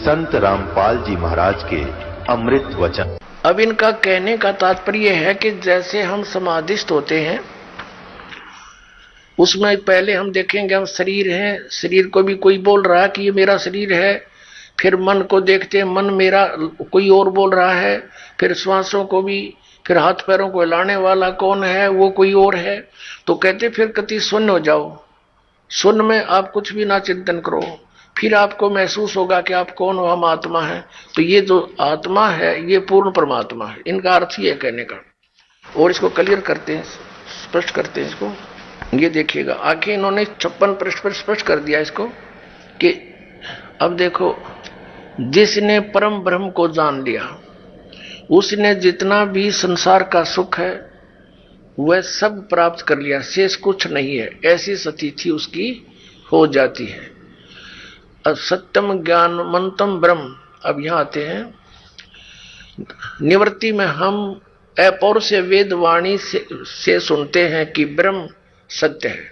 संत रामपाल जी महाराज के अमृत वचन। अब इनका कहने का तात्पर्य है कि जैसे हम समाधिस्थ होते हैं, उसमें पहले हम देखेंगे हम शरीर हैं, शरीर को भी कोई बोल रहा है कि ये मेरा शरीर है, फिर मन को देखते हैं, मन मेरा कोई और बोल रहा है, फिर श्वासों को भी, फिर हाथ पैरों को हिलाने वाला कौन है, वो कोई और है। तो कहते फिर कति शून्य हो जाओ, शून्य में आप कुछ भी ना चिंतन करो, फिर आपको महसूस होगा कि आप कौन हो, हम आत्मा है। तो ये जो आत्मा है ये पूर्ण परमात्मा है, इनका अर्थ ही है कहने का। और इसको क्लियर करते हैं, स्पष्ट करते हैं इसको। ये देखिएगा आखिर इन्होंने 56 पृष्ठ पर स्पष्ट कर दिया इसको कि अब देखो, जिसने परम ब्रह्म को जान लिया उसने जितना भी संसार का सुख है वह सब प्राप्त कर लिया, शेष कुछ नहीं है, ऐसी स्थिति उसकी हो जाती है। सत्यम ज्ञानमंतम ब्रह्म। अब यहां आते हैं निवृत्ति में, हम अपौर से वेद वाणी से सुनते हैं कि ब्रह्म सत्य है।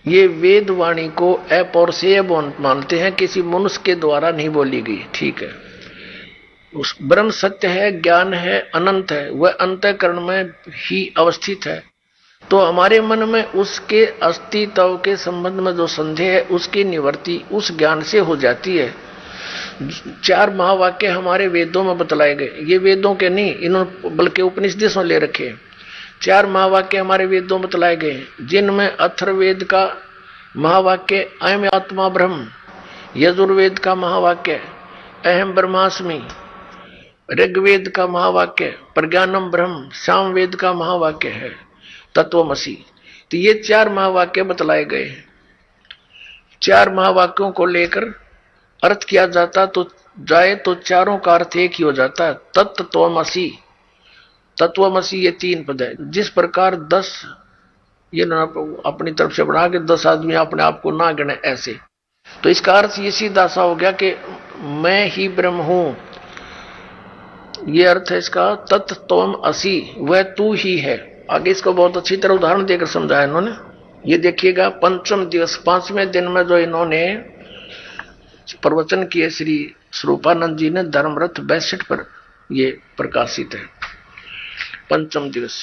ये वेद वाणी को अपौर से मानते हैं, किसी मनुष्य के द्वारा नहीं बोली गई, ठीक है। उस ब्रह्म सत्य है, ज्ञान है, अनंत है, वह अंतःकरण में ही अवस्थित है। तो हमारे मन में उसके अस्तित्व के संबंध में जो संदेह है उसकी निवृत्ति उस ज्ञान से हो जाती है। 4 महावाक्य हमारे वेदों में बतलाए गए, ये वेदों के नहीं, इन्होंने बल्कि उपनिषदों ले रखे। 4 महावाक्य हमारे वेदों में बतलाए गए, जिनमें अथर्ववेद का महावाक्य अयम आत्मा ब्रह्म, यजुर्वेद का महावाक्य अहम ब्रह्मास्मि, ऋग्वेद का महावाक्य प्रज्ञानम ब्रह्म, सामवेद का महावाक्य है तत्वमसि। तो ये 4 महावाक्य बतलाए गए हैं। 4 महावाक्यों को लेकर अर्थ किया जाता तो जाए तो चारों का अर्थ एक ही हो जाता है, तत्वमसि। तत्वमसि ये 3 पद है। जिस प्रकार 10 ये ना अपनी तरफ से बढ़ा के 10 आदमी अपने आप को ना गिने ऐसे, तो इसका अर्थ ये सीधा सा हो गया कि मैं ही ब्रह्म हूं। ये अर्थ है इसका, तत्त्वम असि, वह तू ही है। आगे इसको बहुत अच्छी तरह उदाहरण देकर समझाया इन्होंने। ये देखिएगा पंचम दिवस, 5वें दिन में जो इन्होंने प्रवचन किए श्री स्वरूपानंद जी ने धर्मरथ 62 पर ये प्रकाशित है। पंचम दिवस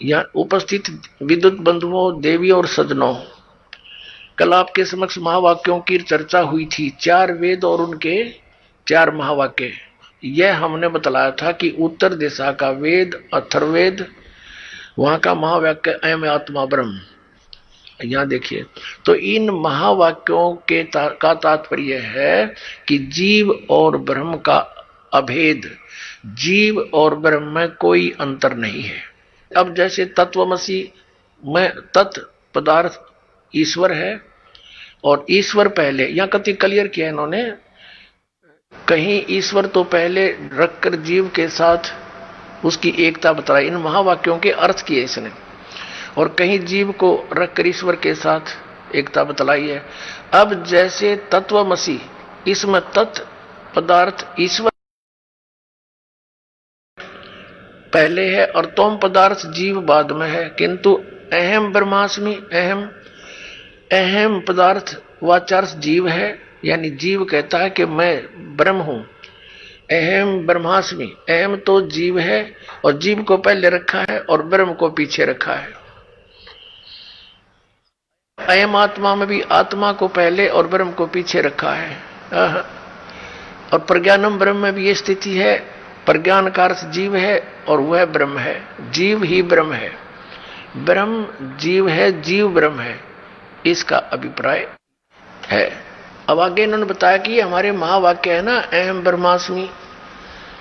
यहां उपस्थित विद्युत बंधुओं, देवी और सज्जनों, कल आपके समक्ष महावाक्यों की चर्चा हुई थी। 4 वेद और उनके 4 महावाक्य। यह हमने बतलाया था कि उत्तर दिशा का वेद अथर्ववेद, वहां का महावाक्य अयम आत्मा ब्रह्म। यहां देखिए, तो इन महावाक्यों के का तात्पर्य है कि जीव और ब्रह्म का अभेद, जीव और ब्रह्म में कोई अंतर नहीं है। अब जैसे तत्वमसि में तत् पदार्थ ईश्वर है और ईश्वर पहले, यहां कति क्लियर किया इन्होंने, कहीं ईश्वर तो पहले रखकर जीव के साथ उसकी एकता बताई, इन महावाक्यों के अर्थ किए इसने, और कहीं जीव को रखकर ईश्वर के साथ एकता बतलाई है। अब जैसे तत्वमसि, इसमें तत् पदार्थ ईश्वर पहले है और तोम पदार्थ जीव बाद में है, किंतु अहम ब्रह्मास्मि, अहम पदार्थ वाचार्थ जीव है, यानी जीव कहता है कि मैं ब्रह्म हूं। अहम ब्रह्मास्मि, अहम तो जीव है और जीव को पहले रखा है और ब्रह्म को पीछे रखा है। अयम आत्मा में भी आत्मा को पहले और ब्रह्म को पीछे रखा है। और प्रज्ञानम ब्रह्म में भी ये स्थिति है, प्रज्ञान का अर्थ जीव है और वह ब्रह्म है, जीव ही ब्रह्म है, ब्रह्म जीव है, जीव ब्रह्म है, इसका अभिप्राय है। अब आगे इन्होंने बताया कि हमारे महावाक्य है ना, अहम ब्रह्मास्मि,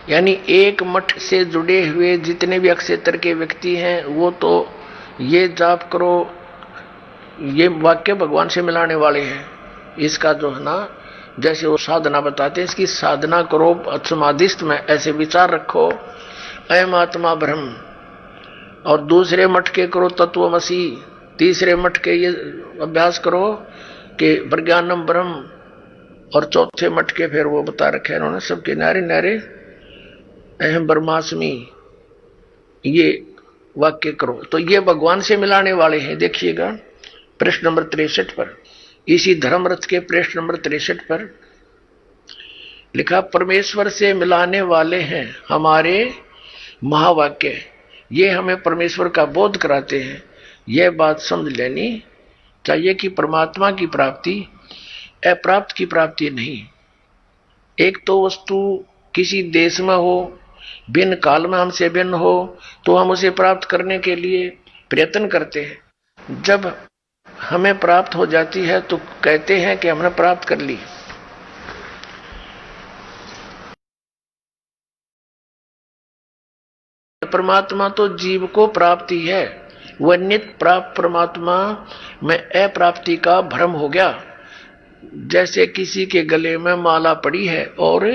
यानी एक मठ से जुड़े हुए जितने भी अक्षेत्र के व्यक्ति हैं वो तो ये जाप करो, ये वाक्य भगवान से मिलाने वाले हैं। इसका जो है ना, जैसे वो साधना बताते हैं, इसकी साधना करो समाधिस्थ में, ऐसे विचार रखो अयम आत्मा ब्रह्म, और दूसरे मठ के करो तत्वमसि, तीसरे मठ के ये अभ्यास करो कि प्रज्ञानम ब्रह्म, और चौथे मठ के फिर वो बता रखे इन्होंने सबके नारे नारे अहम ब्रह्मास्मि, ये वाक्य करो। तो ये भगवान से मिलाने वाले हैं। देखिएगा प्रश्न नंबर 63 पर, इसी धर्मरथ के पृष्ठ नंबर 63 पर लिखा, परमेश्वर से मिलाने वाले हैं हमारे महावाक्य, ये हमें परमेश्वर का बोध कराते हैं। यह बात समझ लेनी चाहिए कि परमात्मा की प्राप्ति अप्राप्त की प्राप्ति नहीं। एक तो वस्तु किसी देश में हो, भिन्न काल में हमसे भिन्न हो, तो हम उसे प्राप्त करने के लिए प्रयत्न करते हैं। जब हमें प्राप्त हो जाती है तो कहते हैं कि हमने प्राप्त कर ली। परमात्मा तो जीव को प्राप्ति है, वह नित्य प्राप्त परमात्मा में अप्राप्ति का भ्रम हो गया। जैसे किसी के गले में माला पड़ी है और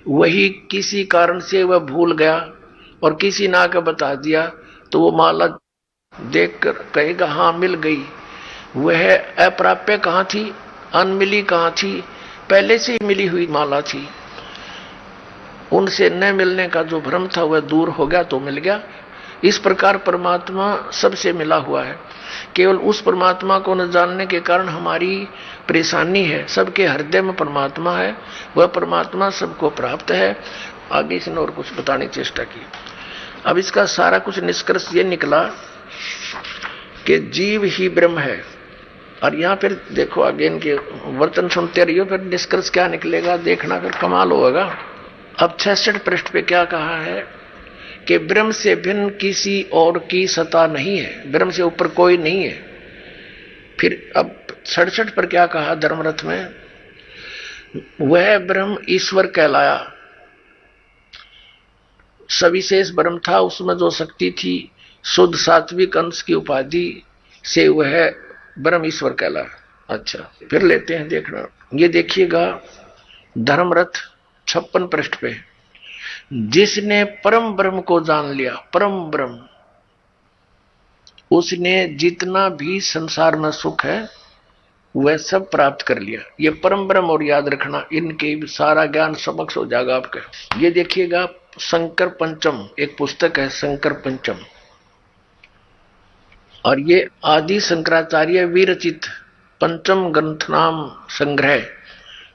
वही किसी कारण से वह भूल गया और किसी ने आकर बता दिया, तो वो माला देखकर कहेगा हाँ मिल गई। वह अप्राप्य कहाँ थी, अनमिली कहाँ थी, पहले से ही मिली हुई माला थी। उनसे न मिलने का जो भ्रम था वह दूर हो गया तो मिल गया। इस प्रकार परमात्मा सबसे मिला हुआ है। केवल उस परमात्मा को न जानने के कारण हमारी परेशानी है। सबके हृदय में परमात्मा है, वह परमात्मा सबको प्राप्त है। आगे इसने और कुछ बताने की चेष्टा की। अब इसका सारा कुछ निष्कर्ष ये निकला कि जीव ही ब्रह्म है। और यहां फिर देखो आगे इनके वर्तन सुनते रहियो, फिर निष्कर्ष क्या निकलेगा देखना, फिर कमाल होगा। अब 66 पृष्ठ पे क्या कहा है कि ब्रह्म से भिन्न किसी और की सत्ता नहीं है, ब्रह्म से ऊपर कोई नहीं है। फिर अब 67 पर क्या कहा धर्मरथ में, वह ब्रह्म ईश्वर कहलाया। सविशेष ब्रह्म था, उसमें जो शक्ति थी शुद्ध सात्विक अंश की उपाधि से वह ब्रह्म ईश्वर कहलाया। अच्छा फिर लेते हैं देखना, ये देखिएगा धर्मरथ 56 पृष्ठ पे, जिसने परम ब्रह्म को जान लिया, परम ब्रह्म, उसने जितना भी संसार में सुख है वह सब प्राप्त कर लिया। ये परम ब्रह्म और याद रखना, इनके सारा ज्ञान समक्ष हो जाएगा आपका। ये देखिएगा शंकर पंचम, एक पुस्तक है शंकर पंचम, और ये आदि शंकराचार्य विरचित पंचम ग्रंथ नाम संग्रह,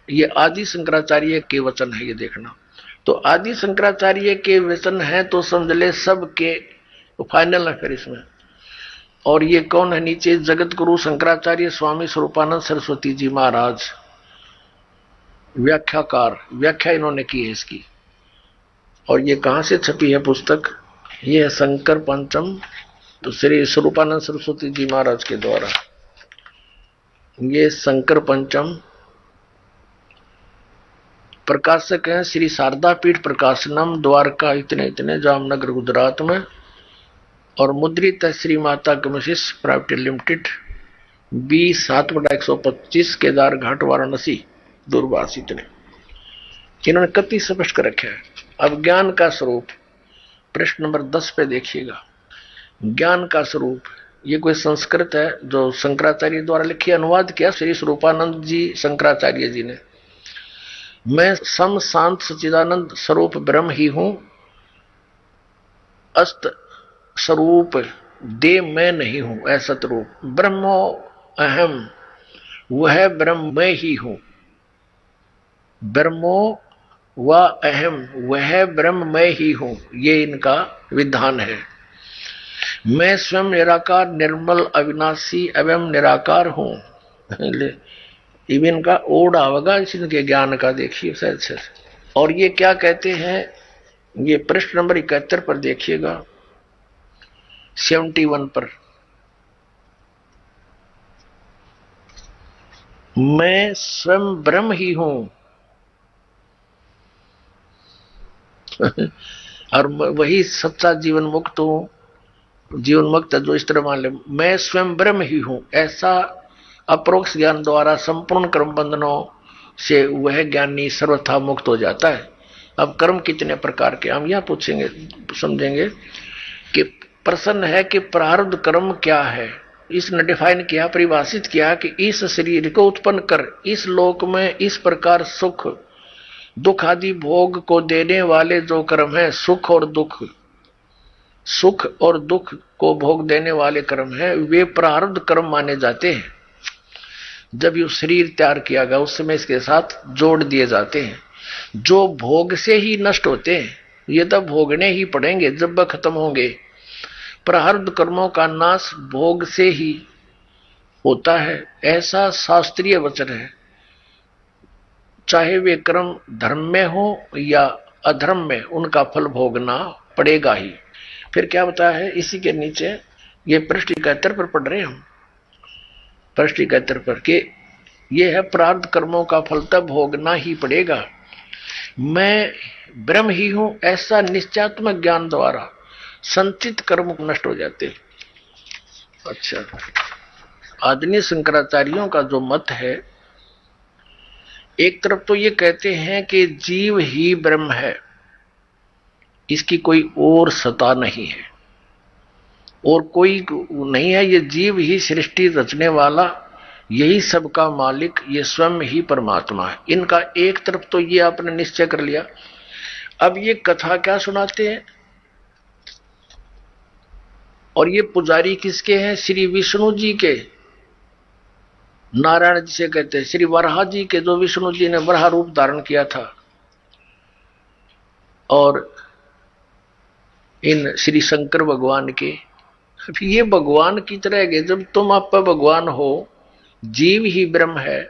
ये आदि शंकराचार्य के वचन है। ये देखना, तो आदि शंकराचार्य के वचन है तो समझ ले सब के फाइनल है फिर इसमें। और ये कौन है नीचे, जगत गुरु शंकराचार्य स्वामी स्वरूपानंद सरस्वती जी महाराज, व्याख्याकार, व्याख्या इन्होंने की है इसकी। और ये कहां से छपी है पुस्तक, ये है शंकर पंचम, तो श्री स्वरूपानंद सरस्वती जी महाराज के द्वारा। ये शंकर पंचम, प्रकाशक हैं श्री शारदा पीठ प्रकाशनम, द्वारका इतने इतने, जामनगर गुजरात में। और मुद्रित है श्री माता कमिशिस प्राइवेट लिमिटेड, 20/7/125, केदार घाट वाराणसी, दूरभाष इतने। इन्होंने कति स्पष्ट कर रखा है। अब ज्ञान का स्वरूप प्रश्न नंबर 10 पे देखिएगा। ज्ञान का स्वरूप, ये कोई संस्कृत है जो शंकराचार्य द्वारा लिखी, अनुवाद किया श्री स्वरूपानंद जी शंकराचार्य जी ने। मैं सम शांत सच्चिदानंद स्वरूप ब्रह्म ही हूं, अस्त स्वरूप दे मैं नहीं हूं, असत रूप। ब्रह्मो अहम, वह ब्रह्म मैं ही हूं। ब्रह्मो व अहम, वह ब्रह्म मैं ही हूं, ये इनका विधान है। मैं स्वयं निराकार निर्मल अविनाशी एवं निराकार हूं। इवन का ओड आवेगा इनके ज्ञान का, देखिए सच। और ये क्या कहते हैं, ये प्रश्न नंबर 71 पर देखिएगा, 71 पर, मैं स्वयं ब्रह्म ही हूं और वही सच्चा जीवन मुक्त हूं, जीवन मुक्त जो इस तरह मान ले, मैं स्वयं ब्रह्म ही हूं, ऐसा अप्रोक्ष ज्ञान द्वारा संपूर्ण कर्म बंधनों से वह ज्ञानी सर्वथा मुक्त हो जाता है। अब कर्म कितने प्रकार के, हम यह पूछेंगे, समझेंगे कि प्रश्न है कि प्रारब्ध कर्म क्या है। इसने डिफाइन किया, परिभाषित किया कि इस शरीर को उत्पन्न कर इस लोक में इस प्रकार सुख दुख आदि भोग को देने वाले जो कर्म है, सुख और दुख को भोग देने वाले कर्म है, वे प्रारब्ध कर्म माने जाते हैं। जब ये शरीर तैयार किया गया उस समय इसके साथ जोड़ दिए जाते हैं, जो भोग से ही नष्ट होते हैं। ये तो भोगने ही पड़ेंगे जब वह खत्म होंगे। प्रारब्ध कर्मों का नाश भोग से ही होता है, ऐसा शास्त्रीय वचन है। चाहे वे कर्म धर्म में हो या अधर्म में, उनका फल भोगना पड़ेगा ही। फिर क्या बताया है इसी के नीचे, ये पृष्ठ 71 पर पढ़ रहे हैं हम, पृष्ठ 71 पर के ये है प्रारब्ध कर्मों का फल तब भोगना ही पड़ेगा। मैं ब्रह्म ही हूं, ऐसा निश्चयात्मक ज्ञान द्वारा संचित कर्म नष्ट हो जाते। अच्छा, आदरणीय शंकराचार्यों का जो मत है, एक तरफ तो ये कहते हैं कि जीव ही ब्रह्म है, इसकी कोई और सत्ता नहीं है और कोई नहीं है, ये जीव ही सृष्टि रचने वाला, यही सबका मालिक, ये स्वयं ही परमात्मा है। इनका एक तरफ तो ये आपने निश्चय कर लिया। अब ये कथा क्या सुनाते हैं, और ये पुजारी किसके हैं? श्री विष्णु जी के, नारायण जी से कहते हैं, श्री वराह जी के, जो विष्णु जी ने वराह रूप धारण किया था। और इन श्री शंकर भगवान के, ये भगवान की तरह के, जब तुम आप भगवान हो, जीव ही ब्रह्म है,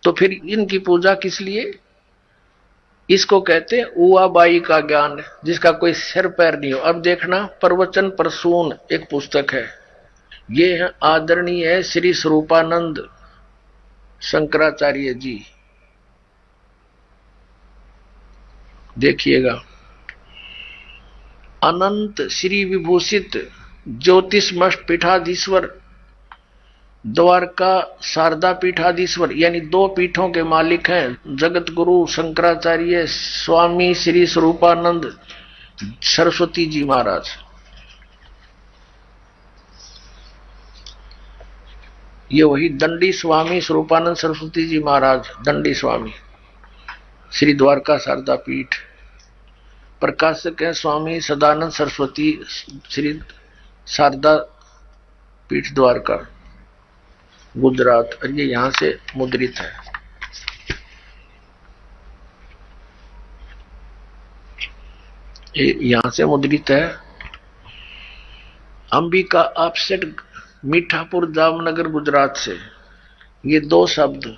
तो फिर इनकी पूजा किस लिए? इसको कहते हैं उआबाई का ज्ञान, जिसका कोई सिर पैर नहीं हो। अब देखना, प्रवचन प्रसून एक पुस्तक है, ये है आदरणीय श्री स्वरूपानंद शंकराचार्य जी, देखिएगा। अनंत श्री विभूषित ज्योतिषमष्ट पीठाधीश्वर, द्वारका शारदा पीठाधीश्वर, यानी 2 पीठों के मालिक हैं जगत गुरु शंकराचार्य स्वामी श्री स्वरूपानंद सरस्वती जी महाराज। ये वही दंडी स्वामी स्वरूपानंद सरस्वती जी महाराज, दंडी स्वामी, श्री द्वारका शारदा पीठ। प्रकाशक है स्वामी सदानंद सरस्वती, श्री शारदा पीठ द्वारका, गुजरात। और ये यहां से मुद्रित है। ये यहां से मुद्रित है। अंबिका आपसेट, मीठापुर, जामनगर, गुजरात से। ये 2 शब्द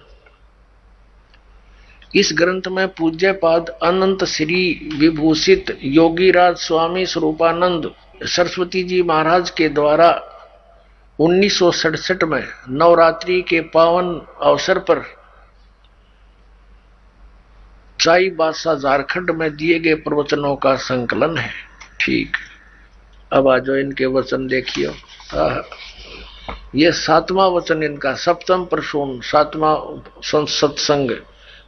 इस ग्रंथ में पूज्य पाद अनंत श्री विभूषित योगीराज स्वामी स्वरूपानंद सरस्वती जी महाराज के द्वारा 1967 में नवरात्रि के पावन अवसर पर चाईबासा झारखंड में दिए गए प्रवचनों का संकलन है। ठीक, अब आ जाओ, इनके वचन देखियो। ये 7वां वचन इनका, सप्तम प्रसून, 7वां सत्संग,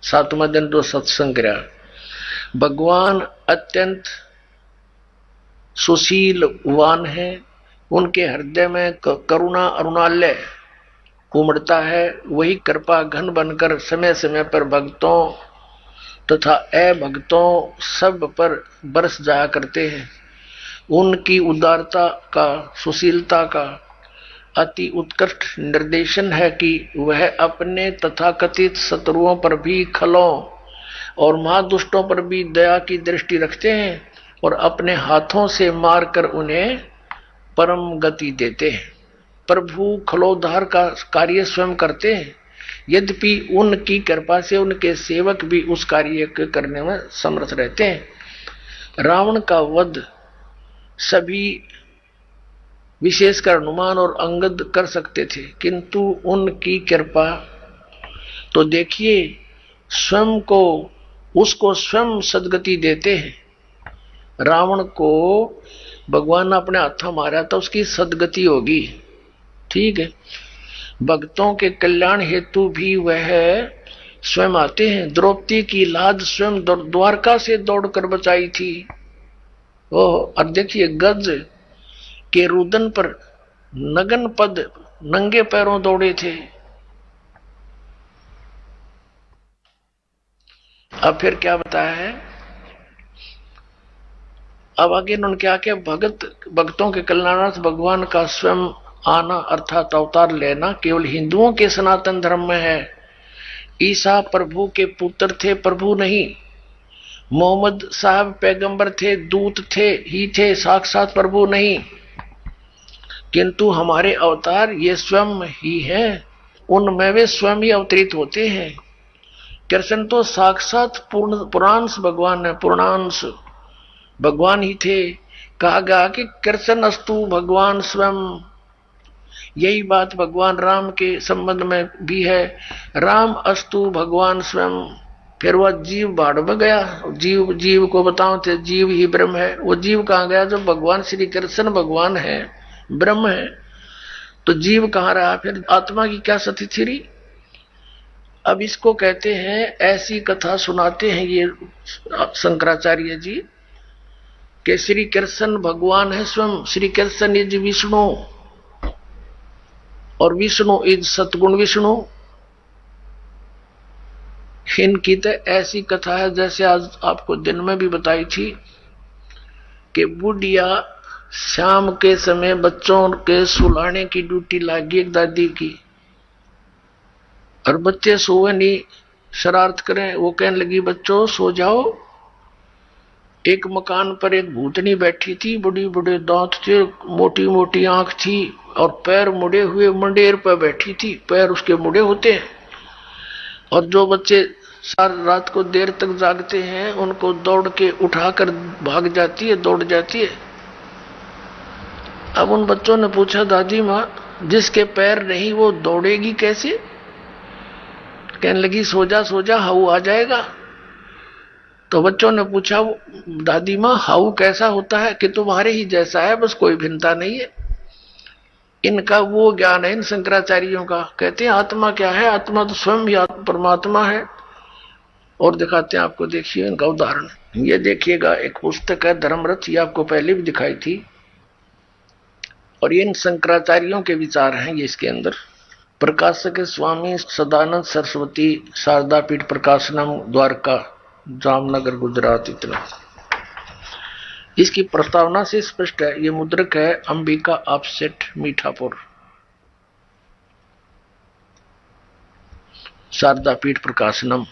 7वां दिन जो सत्संग रहा। भगवान अत्यंत सुशीलवान है, उनके हृदय में करुणा अरुणालय उमड़ता है। वही कृपा घन बनकर समय समय पर भक्तों तथा अभक्तों सब पर बरस जाया करते हैं। उनकी उदारता का, सुशीलता का अति उत्कृष्ट निर्देशन है कि वह अपने तथाकथित शत्रुओं पर भी, खलों और महादुष्टों पर भी दया की दृष्टि रखते हैं और अपने हाथों से मारकर उन्हें परम गति देते हैं। प्रभु खलोद्धार का कार्य स्वयं करते हैं, यद्यपि उनकी कृपा से उनके सेवक भी उस कार्य को करने में समर्थ रहते हैं। रावण का वध सभी विशेषकर हनुमान और अंगद कर सकते थे, किंतु उनकी कृपा तो देखिए, स्वयं को, उसको स्वयं सदगति देते हैं। रावण को भगवान ने अपने हाथों मारा तो उसकी सदगति होगी। ठीक है, भक्तों के कल्याण हेतु भी वह स्वयं आते हैं। द्रौपदी की लाज स्वयं द्वारका से दौड़कर बचाई थी। ओह, और देखिए, गज के रुदन पर नगन पद नंगे पैरों दौड़े थे। अब फिर क्या बताया है, अब आगे उन्होंने क्या किया, भक्तों के कल्याणार्थ भगवान का स्वयं आना अर्थात अवतार लेना केवल हिंदुओं के सनातन धर्म में है। ईसा प्रभु के पुत्र थे, प्रभु नहीं। मोहम्मद साहब पैगंबर थे, दूत थे ही थे, साक्षात प्रभु नहीं। किंतु हमारे अवतार ये स्वयं ही हैं, उनमें वे स्वयं ही अवतरित होते हैं। कृष्ण तो साक्षात पूर्णांश भगवान है, पूर्णांश भगवान ही थे। कहा गया कि कृष्ण अस्तु भगवान स्वयं। यही बात भगवान राम के संबंध में भी है, राम अस्तु भगवान स्वयं। फिर वह जीव बाढ़ में गया, जीव को बताओ थे जीव ही ब्रह्म है। वो जीव कहाँ गया जब भगवान श्री कृष्ण भगवान है, ब्रह्म है, तो जीव कहाँ रहा? फिर आत्मा की क्या स्थिति रही? अब इसको कहते हैं, ऐसी कथा सुनाते हैं ये शंकराचार्य जी कि श्री कृष्ण भगवान है स्वयं। श्री कृष्ण इज विष्णु और विष्णु इज सतगुण विष्णु। इनकी तो ऐसी कथा है जैसे आज आपको दिन में भी बताई थी कि बुढ़िया शाम के समय बच्चों के सुलाने की ड्यूटी लगी एक दादी की, और बच्चे सोए नहीं, शरारत करें। वो कहने लगी बच्चों सो जाओ। एक मकान पर एक भूतनी बैठी थी, बड़ी बड़े दांत थे, मोटी मोटी आंख थी और पैर मुड़े हुए मंडेर पर बैठी थी। पैर उसके मुड़े होते हैं। और जो बच्चे सारी रात को देर तक जागते हैं उनको दौड़ के उठाकर भाग जाती है, दौड़ जाती है। अब उन बच्चों ने पूछा दादी माँ जिसके पैर नहीं वो दौड़ेगी कैसे? कहने लगी सो जा हाउ आ जाएगा। तो बच्चों ने पूछा दादी माँ हाउ कैसा होता है? कि तुम्हारे ही जैसा है, बस कोई भिन्नता नहीं है। इनका वो ज्ञान है इन शंकराचार्यों का। कहते हैं आत्मा क्या है? आत्मा तो स्वयं ही परमात्मा है। और दिखाते हैं आपको, देखिए इनका उदाहरण। ये देखिएगा, एक पुस्तक है धर्मरथ, ये आपको पहले भी दिखाई थी, और ये इन शंकराचार्यों के विचार हैं ये इसके अंदर। प्रकाशक स्वामी सदानंद सरस्वती, शारदा पीठ प्रकाशनम, द्वारका, जामनगर, गुजरात। इतना इसकी प्रस्तावना से स्पष्ट है। ये मुद्रक है अंबिका ऑफसेट, मीठापुर, शारदा पीठ प्रकाशनम।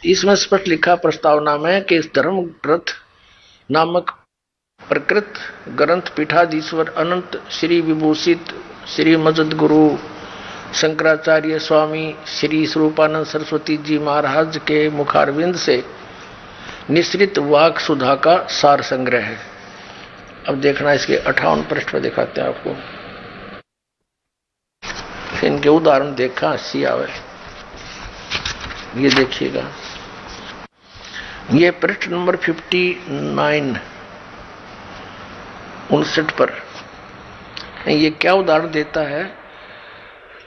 इसमें स्पष्ट लिखा प्रस्तावना में कि इस धर्म ग्रंथ नामक प्रकृत ग्रंथ पीठाधीश्वर अनंत श्री विभूषित श्री मजद गुरु शंकराचार्य स्वामी श्री स्वरूपानंद सरस्वती जी महाराज के मुखारविंद से निश्रित वाक सुधा का सार संग्रह है। अब देखना, इसके 58 पृष्ठ पर दिखाते हैं आपको। इनके उदाहरण देखा हंसी आवे। ये देखिएगा, ये पृष्ठ नंबर 59 59 पर ये क्या उदाहरण देता है।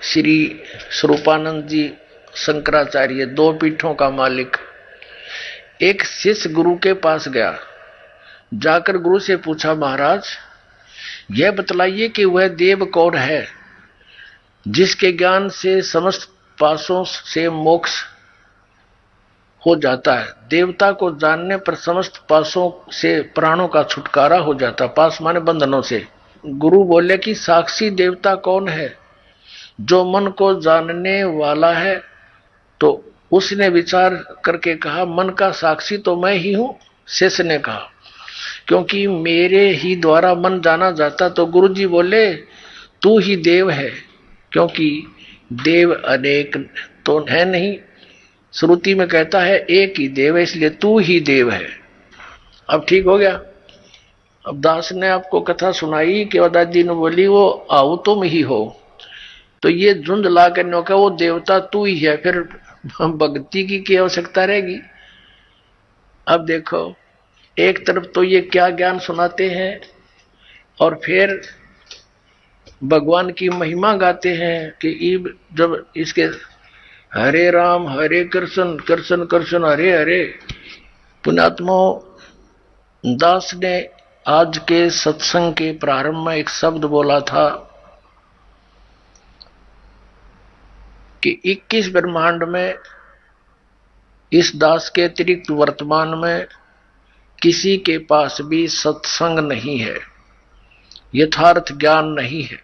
श्री स्वरूपानंद जी शंकराचार्य, 2 पीठों का मालिक। एक शिष्य गुरु के पास गया, जाकर गुरु से पूछा महाराज यह बतलाइए कि वह देव कौन है जिसके ज्ञान से समस्त पासों से मोक्ष हो जाता है। देवता को जानने पर समस्त पासों से प्राणों का छुटकारा हो जाता। पास माने बंधनों से। गुरु बोले कि साक्षी देवता कौन है? जो मन को जानने वाला है। तो उसने विचार करके कहा मन का साक्षी तो मैं ही हूं। शिष्य ने कहा क्योंकि मेरे ही द्वारा मन जाना जाता। तो गुरु जी बोले तू ही देव है, क्योंकि देव अनेक तो है नहीं। श्रुति में कहता है एक ही देव है, इसलिए तू ही देव है। अब ठीक हो गया। अब दास ने आपको कथा सुनाई कि दादी ने बोली वो आओ तुम ही हो, तो ये झुंझ ला कर नौका वो देवता तू ही है, फिर भक्ति की क्या आवश्यकता रहेगी। अब देखो, एक तरफ तो ये क्या ज्ञान सुनाते हैं और फिर भगवान की महिमा गाते हैं कि जब इसके हरे राम हरे कृष्ण कृष्ण कृष्ण हरे हरे। पुण्यात्मा दास ने आज के सत्संग के प्रारंभ में एक शब्द बोला था कि 21 ब्रह्मांड में इस दास के अतिरिक्त वर्तमान में किसी के पास भी सत्संग नहीं है, यथार्थ ज्ञान नहीं है।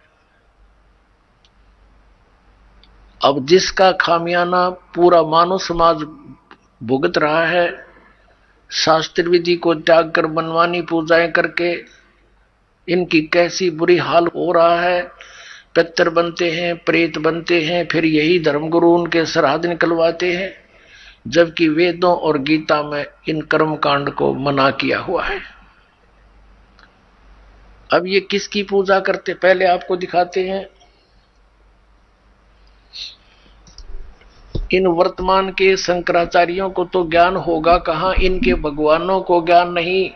अब जिसका खामियाना पूरा मानव समाज भुगत रहा है, शास्त्र विधि को त्याग कर मनमानी पूजाएं करके इनकी कैसी बुरी हाल हो रहा है। पितर बनते हैं, प्रेत बनते हैं, फिर यही धर्मगुरु उनके श्राद्ध निकलवाते हैं, जबकि वेदों और गीता में इन कर्म कांड को मना किया हुआ है। अब ये किसकी पूजा करते, पहले आपको दिखाते हैं। इन वर्तमान के शंकराचार्यों को तो ज्ञान होगा कहां, इनके भगवानों को ज्ञान नहीं।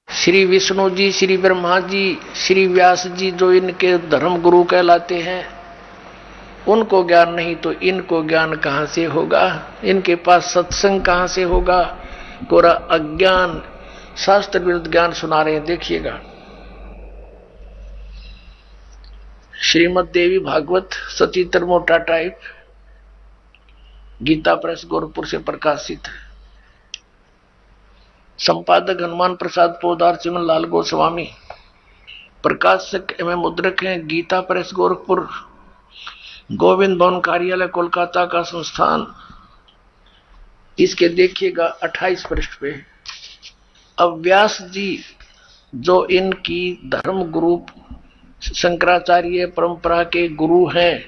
श्री विष्णु जी, श्री ब्रह्मा जी, श्री व्यास जी जो इनके धर्म गुरु कहलाते हैं, उनको ज्ञान नहीं तो इनको ज्ञान कहां से होगा? इनके पास सत्संग कहां से होगा? कोरा अज्ञान, शास्त्र विरुद्ध ज्ञान सुना रहे हैं। देखिएगा, श्रीमद देवी भागवत सचित्र मोटा टाइप, गीता प्रेस गोरखपुर से प्रकाशित है। संपादक हनुमान प्रसाद पोदार, चिमन लाल गोस्वामी। प्रकाशक एवं मुद्रक हैं गीता प्रेस गोरखपुर, गोविंद भवन कार्यालय कोलकाता का संस्थान। इसके देखिएगा 28 पृष्ठ पे। अब व्यास जी जो इनकी धर्म गुरु शंकराचार्य परंपरा के गुरु हैं,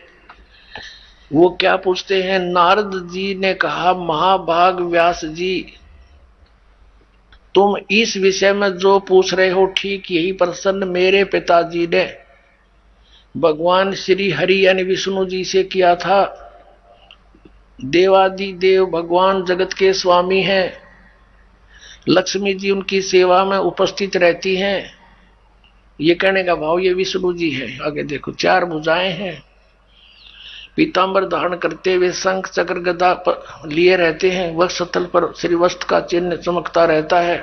वो क्या पूछते हैं? नारद जी ने कहा, महाभाग व्यास जी, तुम इस विषय में जो पूछ रहे हो ठीक यही प्रश्न मेरे पिताजी ने भगवान श्री हरि यानी विष्णु जी से किया था। देवादि देव भगवान जगत के स्वामी हैं, लक्ष्मी जी उनकी सेवा में उपस्थित रहती हैं। ये कहने का भाव ये विष्णु जी है। आगे देखो, 4 भुजाएं हैं, पीतांबर धारण करते हुए शंख चक्र गदा लिए रहते हैं, वक्ष स्थल पर श्रीवस्त्र का चिन्ह चमकता रहता है।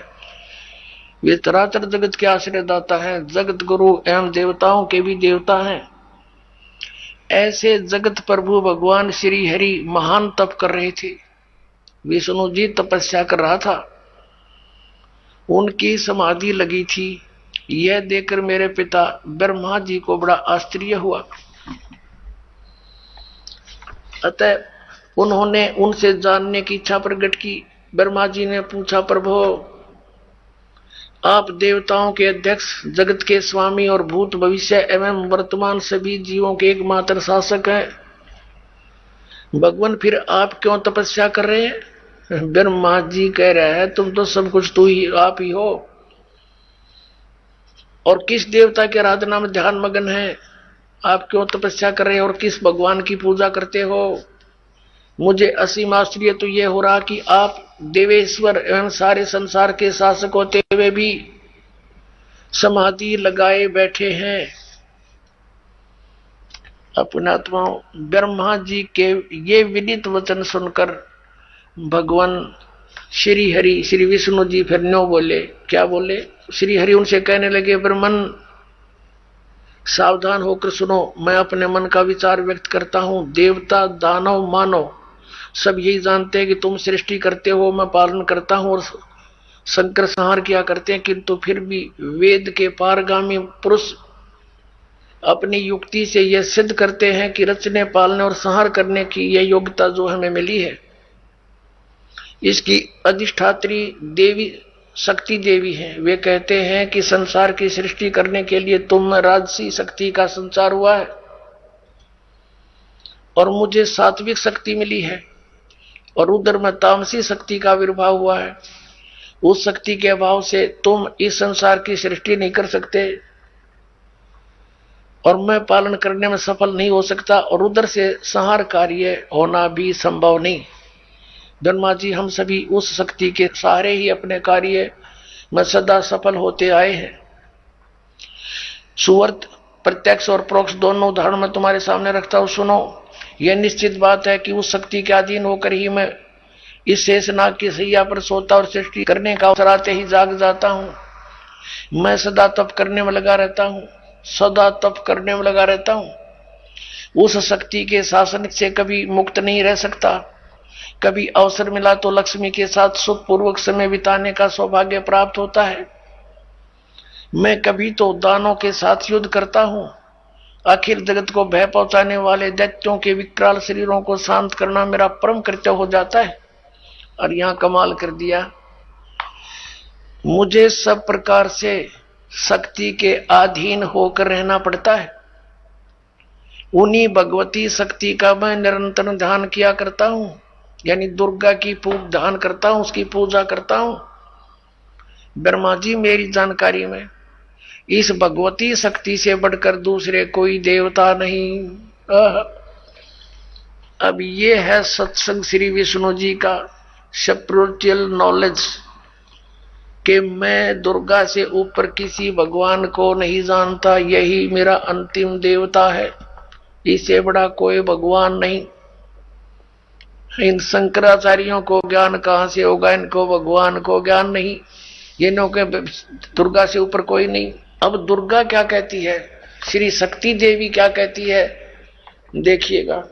वे चराचर जगत के आश्रयदाता हैं, जगत गुरु एवं देवताओं के भी देवता हैं। ऐसे जगत प्रभु भगवान श्री हरि महान तप कर रहे थे। विष्णु जी तपस्या कर रहा था, उनकी समाधि लगी थी। यह देखकर मेरे पिता ब्रह्मा जी को बड़ा आश्चर्य हुआ। अतः उन्होंने उनसे जानने की इच्छा प्रकट की। ब्रह्मा जी ने पूछा, प्रभु आप देवताओं के अध्यक्ष, जगत के स्वामी और भूत भविष्य एवं वर्तमान सभी जीवों के एकमात्र शासक हैं, भगवान फिर आप क्यों तपस्या कर रहे हैं? ब्रह्मा जी कह रहे हैं, तुम तो सब कुछ तू ही आप ही हो, और किस देवता की आराधना में ध्यान मगन है? आप क्यों तपस्या कर रहे हैं और किस भगवान की पूजा करते हो? मुझे असीम आश्चर्य तो यह हो रहा कि आप देवेश्वर एवं सारे संसार के शासक होते हुए भी समाधि लगाए बैठे हैं। अपने आत्माओं, ब्रह्मा जी के ये विदित वचन सुनकर भगवान श्री हरि श्री विष्णु जी फिर न्यों बोले। क्या बोले? श्री हरि उनसे कहने लगे, ब्रह्मन सावधान होकर सुनो, मैं अपने मन का विचार व्यक्त करता हूं। देवता दानव मानव सब यही जानते हैं कि तुम सृष्टि करते हो, मैं पालन करता हूं और संकर संहार किया करते हैं, किंतु फिर भी वेद के पारगामी पुरुष अपनी युक्ति से यह सिद्ध करते हैं कि रचने पालने और संहार करने की यह योग्यता जो हमें मिली है, इसकी अधिष्ठात्री देवी शक्ति देवी है। वे कहते हैं कि संसार की सृष्टि करने के लिए तुम में राजसी शक्ति का संचार हुआ है और मुझे सात्विक शक्ति मिली है, और उधर में तामसी शक्ति का आविर्भाव हुआ है। उस शक्ति के अभाव से तुम इस संसार की सृष्टि नहीं कर सकते और मैं पालन करने में सफल नहीं हो सकता, और उधर से संहार कार्य होना भी संभव नहीं। ब्रह्मा जी, हम सभी उस शक्ति के सहारे ही अपने कार्य में सदा सफल होते आए हैं। सुवर्त प्रत्यक्ष और परोक्ष दोनों उदाहरण मैं तुम्हारे सामने रखता हूं, सुनो। यह निश्चित बात है कि उस शक्ति के अधीन होकर ही मैं इस शेषनाग की सैया पर सोता और सृष्टि करने का अवसर आते ही जाग जाता हूं। मैं सदा तप करने में लगा रहता हूं, सदा तप करने में लगा रहता हूं। उस शक्ति के शासन से कभी मुक्त नहीं रह सकता। कभी अवसर मिला तो लक्ष्मी के साथ सुखपूर्वक समय बिताने का सौभाग्य प्राप्त होता है। मैं कभी तो दानों के साथ युद्ध करता हूं, आखिर जगत को भय पहुंचाने वाले दैत्यों के विकराल शरीरों को शांत करना मेरा परम कर्तव्य हो जाता है। और यहां कमाल कर दिया, मुझे सब प्रकार से शक्ति के अधीन होकर रहना पड़ता है। उन्हीं भगवती शक्ति का मैं निरंतर ध्यान किया करता हूं, यानी दुर्गा की ध्यान करता हूं, उसकी पूजा करता हूं। ब्रह्मा जी मेरी जानकारी में इस भगवती शक्ति से बढ़कर दूसरे कोई देवता नहीं। अब ये है सत्संग श्री विष्णु जी का स्पिरिचुअल नॉलेज कि मैं दुर्गा से ऊपर किसी भगवान को नहीं जानता, यही मेरा अंतिम देवता है, इससे बड़ा कोई भगवान नहीं। इन शंकराचार्यों को ज्ञान कहां से होगा, इनको भगवान को ज्ञान नहीं, ये नो के दुर्गा से ऊपर कोई नहीं। अब दुर्गा क्या कहती है, श्री शक्ति देवी क्या कहती है, देखिएगा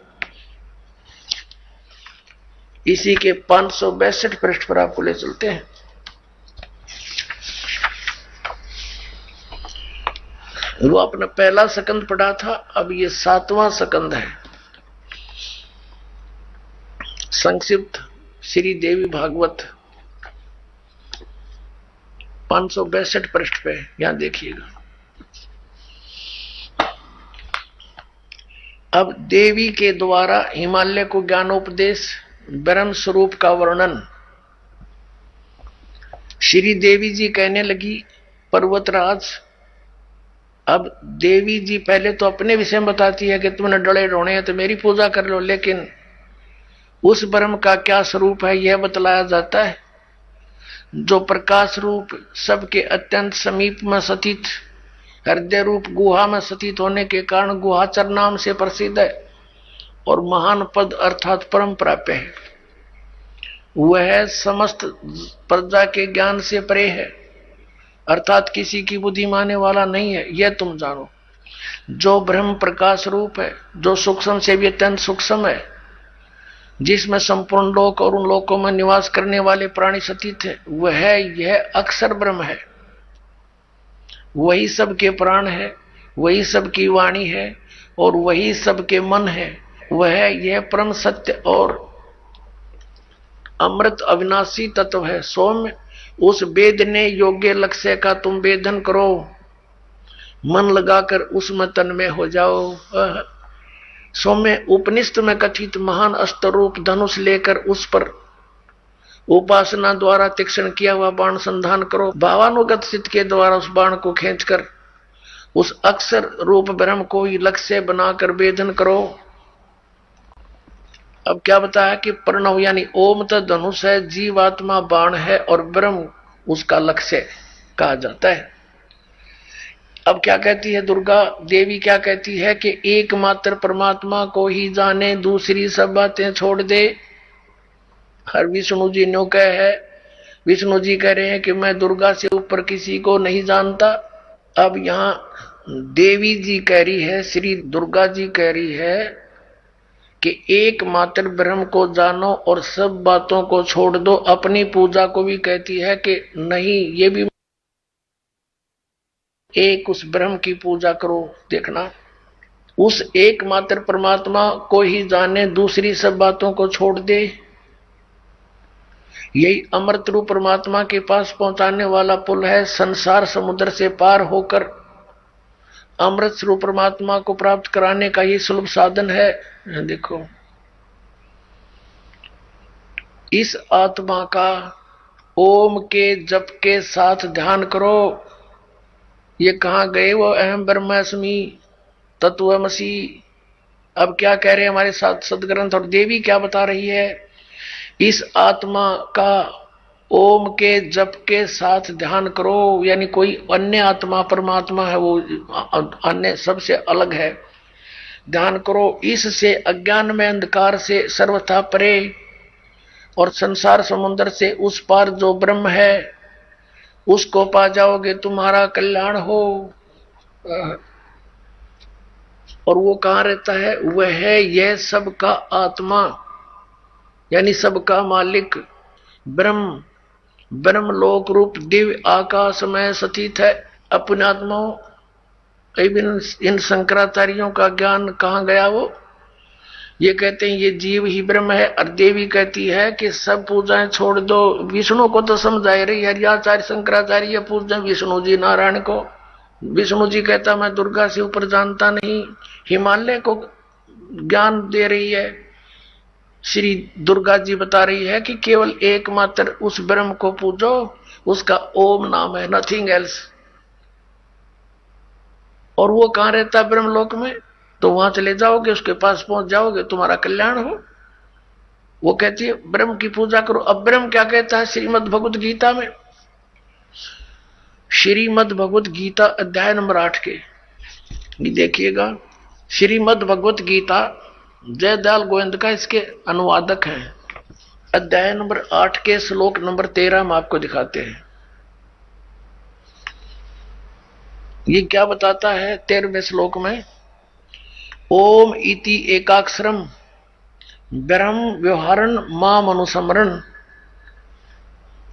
इसी के 562 पृष्ठ पर आपको ले चलते हैं। वो अपना पहला सकंद पढ़ा था, अब ये 7वां सकंद है। संक्षिप्त श्री देवी भागवत 562 पृष्ठ पे, यहां देखिएगा। अब देवी के द्वारा हिमालय को ज्ञानोपदेश, ब्रह्म स्वरूप का वर्णन। श्री देवी जी कहने लगी, पर्वतराज, अब देवी जी पहले तो अपने विषय में बताती है कि तुमने डले रोने हैं तो मेरी पूजा कर लो, लेकिन उस ब्रह्म का क्या स्वरूप है यह बतलाया जाता है, जो प्रकाश रूप सबके अत्यंत समीप में स्थित, हृदय रूप गुहा में स्थित होने के कारण गुहाचर नाम से प्रसिद्ध है और महान पद अर्थात परम प्राप्य है। वह समस्त प्रजा के ज्ञान से परे है, अर्थात किसी की बुद्धि मानने वाला नहीं है, यह तुम जानो। जो ब्रह्म प्रकाश रूप है, जो सूक्ष्म से भी अत्यंत सूक्ष्म है, जिसमें संपूर्ण लोक और उन लोकों में निवास करने वाले प्राणी स्थित है, वह यह अक्षर ब्रह्म है। वही सबके प्राण है, वही सबकी वाणी है और वही सबके मन है। वह यह परम सत्य और अमृत अविनाशी तत्व है। सौम्य, उस वेदने योग्य लक्ष्य का तुम वेदन करो, मन लगाकर उसमें तन्मय हो जाओ। सौम्य, उपनिषद में कथित महान अस्त्र रूप धनुष लेकर उस पर उपासना द्वारा तीक्ष्ण किया हुआ बाण संधान करो। भावानुगत चित्त के द्वारा उस बाण को खींचकर उस अक्षर रूप ब्रह्म को ही लक्ष्य बनाकर वेदन करो। अब क्या बताया कि प्रणव यानी ओम तो धनुष है, जीवात्मा बाण है और ब्रह्म उसका लक्ष्य कहा जाता है। अब क्या कहती है दुर्गा देवी, क्या कहती है कि एकमात्र परमात्मा को ही जाने, दूसरी सब बातें छोड़ दे। हर विष्णु जी ने कह है, विष्णु जी कह रहे हैं कि मैं दुर्गा से ऊपर किसी को नहीं जानता। अब यहां देवी जी कह रही है, श्री दुर्गा जी कह रही है कि एकमात्र ब्रह्म को जानो और सब बातों को छोड़ दो। अपनी पूजा को भी कहती है कि नहीं, ये भी एक उस ब्रह्म की पूजा करो। देखना, उस एकमात्र परमात्मा को ही जाने, दूसरी सब बातों को छोड़ दे। यही अमृत रूप परमात्मा के पास पहुंचाने वाला पुल है। संसार समुद्र से पार होकर अमृत स्वरूप परमात्मा को प्राप्त कराने का ये सुलभ साधन है। देखो, इस आत्मा का ओम के जप के साथ ध्यान करो। ये कहां गए वो अहम ब्रह्मास्मि तत्वमसि। अब क्या कह रहे हैं हमारे साथ सदग्रंथ और देवी क्या बता रही है, इस आत्मा का ओम के जप के साथ ध्यान करो, यानी कोई अन्य आत्मा परमात्मा है, वो अन्य सबसे अलग है, ध्यान करो। इससे अज्ञान में अंधकार से सर्वथा परे और संसार समुद्र से उस पार जो ब्रह्म है उसको पा जाओगे, तुम्हारा कल्याण हो। और वो कहां रहता है, वह है यह सबका आत्मा, यानी सबका मालिक ब्रह्म, ब्रह्म लोक रूप दिव्य आकाश में स्थित है। अपने आत्माओं, इन शंकराचार्यों का ज्ञान कहाँ गया वो? ये कहते हैं ये जीव ही ब्रह्म है, और देवी कहती है कि सब पूजाएं छोड़ दो। विष्णु को तो समझा रही है, आचार्य शंकराचार्य पूजें विष्णु जी नारायण को। विष्णु जी कहता मैं दुर्गा से ऊपर जानता नहीं। हिमालय को ज्ञान दे रही है श्री दुर्गा जी, बता रही है कि केवल एकमात्र उस ब्रह्म को पूजो, उसका ओम नाम है, नथिंग एल्स। और वो कहां रहता है? ब्रह्मलोक में। तो वहां चले जाओगे, उसके पास पहुंच जाओगे, तुम्हारा कल्याण हो। वो कहती है ब्रह्म की पूजा करो। अब ब्रह्म क्या कहता है श्रीमद् भगवत गीता में? श्रीमद् भगवत गीता अध्याय नंबर 8 के देखिएगा। श्रीमद् भगवत गीता जयदयाल गोविंद का इसके अनुवादक हैं। अध्याय नंबर 8 के श्लोक नंबर 13 हम आपको दिखाते हैं। ये क्या बताता है 13वें श्लोक में? ओम इति एकाक्षरम ब्रह्म व्यवहारन माम अनुसमरण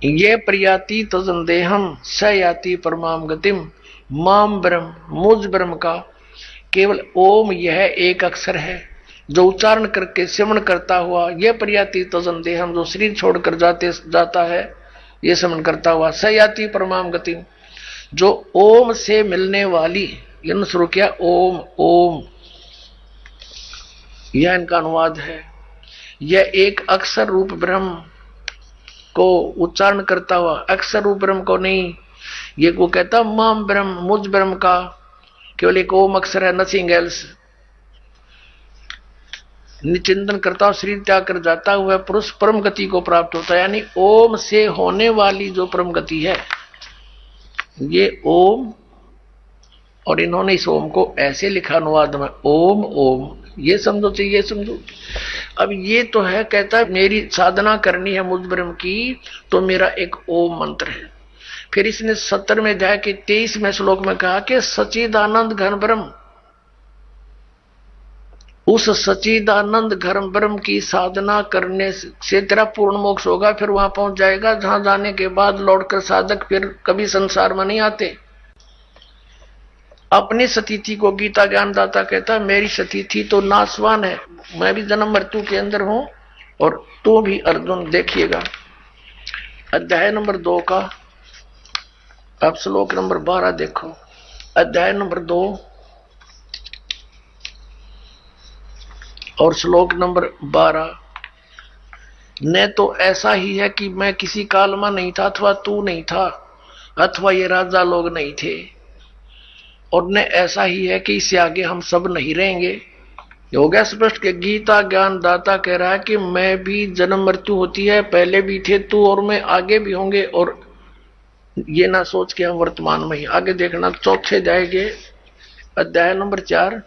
ये प्रयाति तजंदेहम स याति परमाम गतिम। माम ब्रह्म, मुझ ब्रह्म का केवल ओम यह एक अक्षर है जो उच्चारण करके श्रवण करता हुआ, यह प्रयाति तजंदेहम जो शरीर छोड़कर जाता है, यह श्रवण करता हुआ, स याति परमाम गतिम जो ओम से मिलने वाली, इन शुरू किया ओम ओम, यह इनका अनुवाद है। यह एक अक्षर रूप ब्रह्म को उच्चारण करता हुआ, अक्षर रूप ब्रह्म को नहीं। ये वो कहता माम ब्रह्म, मुझ ब्रह्म का केवल एक ओम अक्षर है, नथिंग एल्स। निचिंतन करता हुआ शरीर त्याग कर जाता हुआ पुरुष परम गति को प्राप्त होता है। यानी ओम से होने वाली जो परम गति है, ये ओम। और इन्होंने इस ओम को ऐसे लिखा अनुवाद में, ओम ओम। ये समझो चाहिए, ये समझो। अब ये तो है, कहता है मेरी साधना करनी है मुझ ब्रह्म की, तो मेरा एक ओम मंत्र है। फिर इसने 70 में अध्याय के 23वें श्लोक में कहा कि सच्चिदानंद घन ब्रह्म, उस सच्चिदानंद घन ब्रह्म की साधना करने से तेरा पूर्ण मोक्ष होगा। फिर वहां पहुंच जाएगा जहां जाने के बाद लौटकर साधक फिर कभी संसार में नहीं आते। अपनी स्थिति को गीता ज्ञानदाता कहता है मेरी स्थिति तो नाशवान है, मैं भी जन्म मृत्यु के अंदर हूं और तू भी अर्जुन। देखिएगा अध्याय नंबर 2 का, अब श्लोक नंबर 12 देखो। अध्याय नंबर 2 और श्लोक नंबर 12। न तो ऐसा ही है कि मैं किसी काल में नहीं था, अथवा तू नहीं था, अथवा ये राजा लोग नहीं थे, और न ऐसा ही है कि इससे आगे हम सब नहीं रहेंगे। हो गया स्पष्ट कि गीता ज्ञान दाता कह रहा है कि मैं भी जन्म मृत्यु होती है, पहले भी थे तू और मैं, आगे भी होंगे। और ये ना सोच के हम वर्तमान में ही, आगे देखना चौथे जाएंगे अध्याय नंबर 4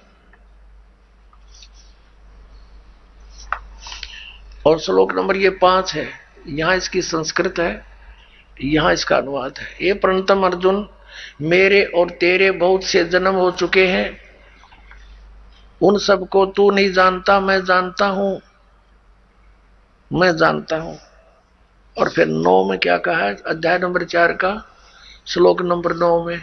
और श्लोक नंबर ये 5 है। यहां इसकी संस्कृत है, यहां इसका अनुवाद है। ये प्रणतम अर्जुन, मेरे और तेरे बहुत से जन्म हो चुके हैं, उन सबको तू नहीं जानता, मैं जानता हूं, मैं जानता हूं। और फिर 9 में क्या कहा है? अध्याय नंबर 4 का श्लोक नंबर 9 में,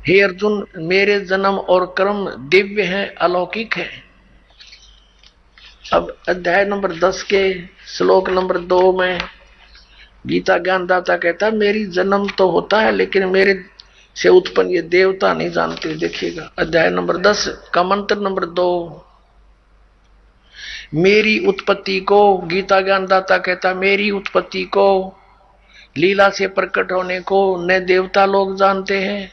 हे अर्जुन मेरे जन्म और कर्म दिव्य हैं, अलौकिक हैं। अब अध्याय नंबर 10 के श्लोक नंबर 2 में गीता ज्ञानदाता कहता है मेरी जन्म तो होता है, लेकिन मेरे से उत्पन्न ये देवता नहीं जानते। देखिएगा अध्याय नंबर 10 का मंत्र नंबर 2, मेरी उत्पत्ति को गीता ज्ञानदाता कहता है मेरी उत्पत्ति को, लीला से प्रकट होने को न देवता लोग जानते हैं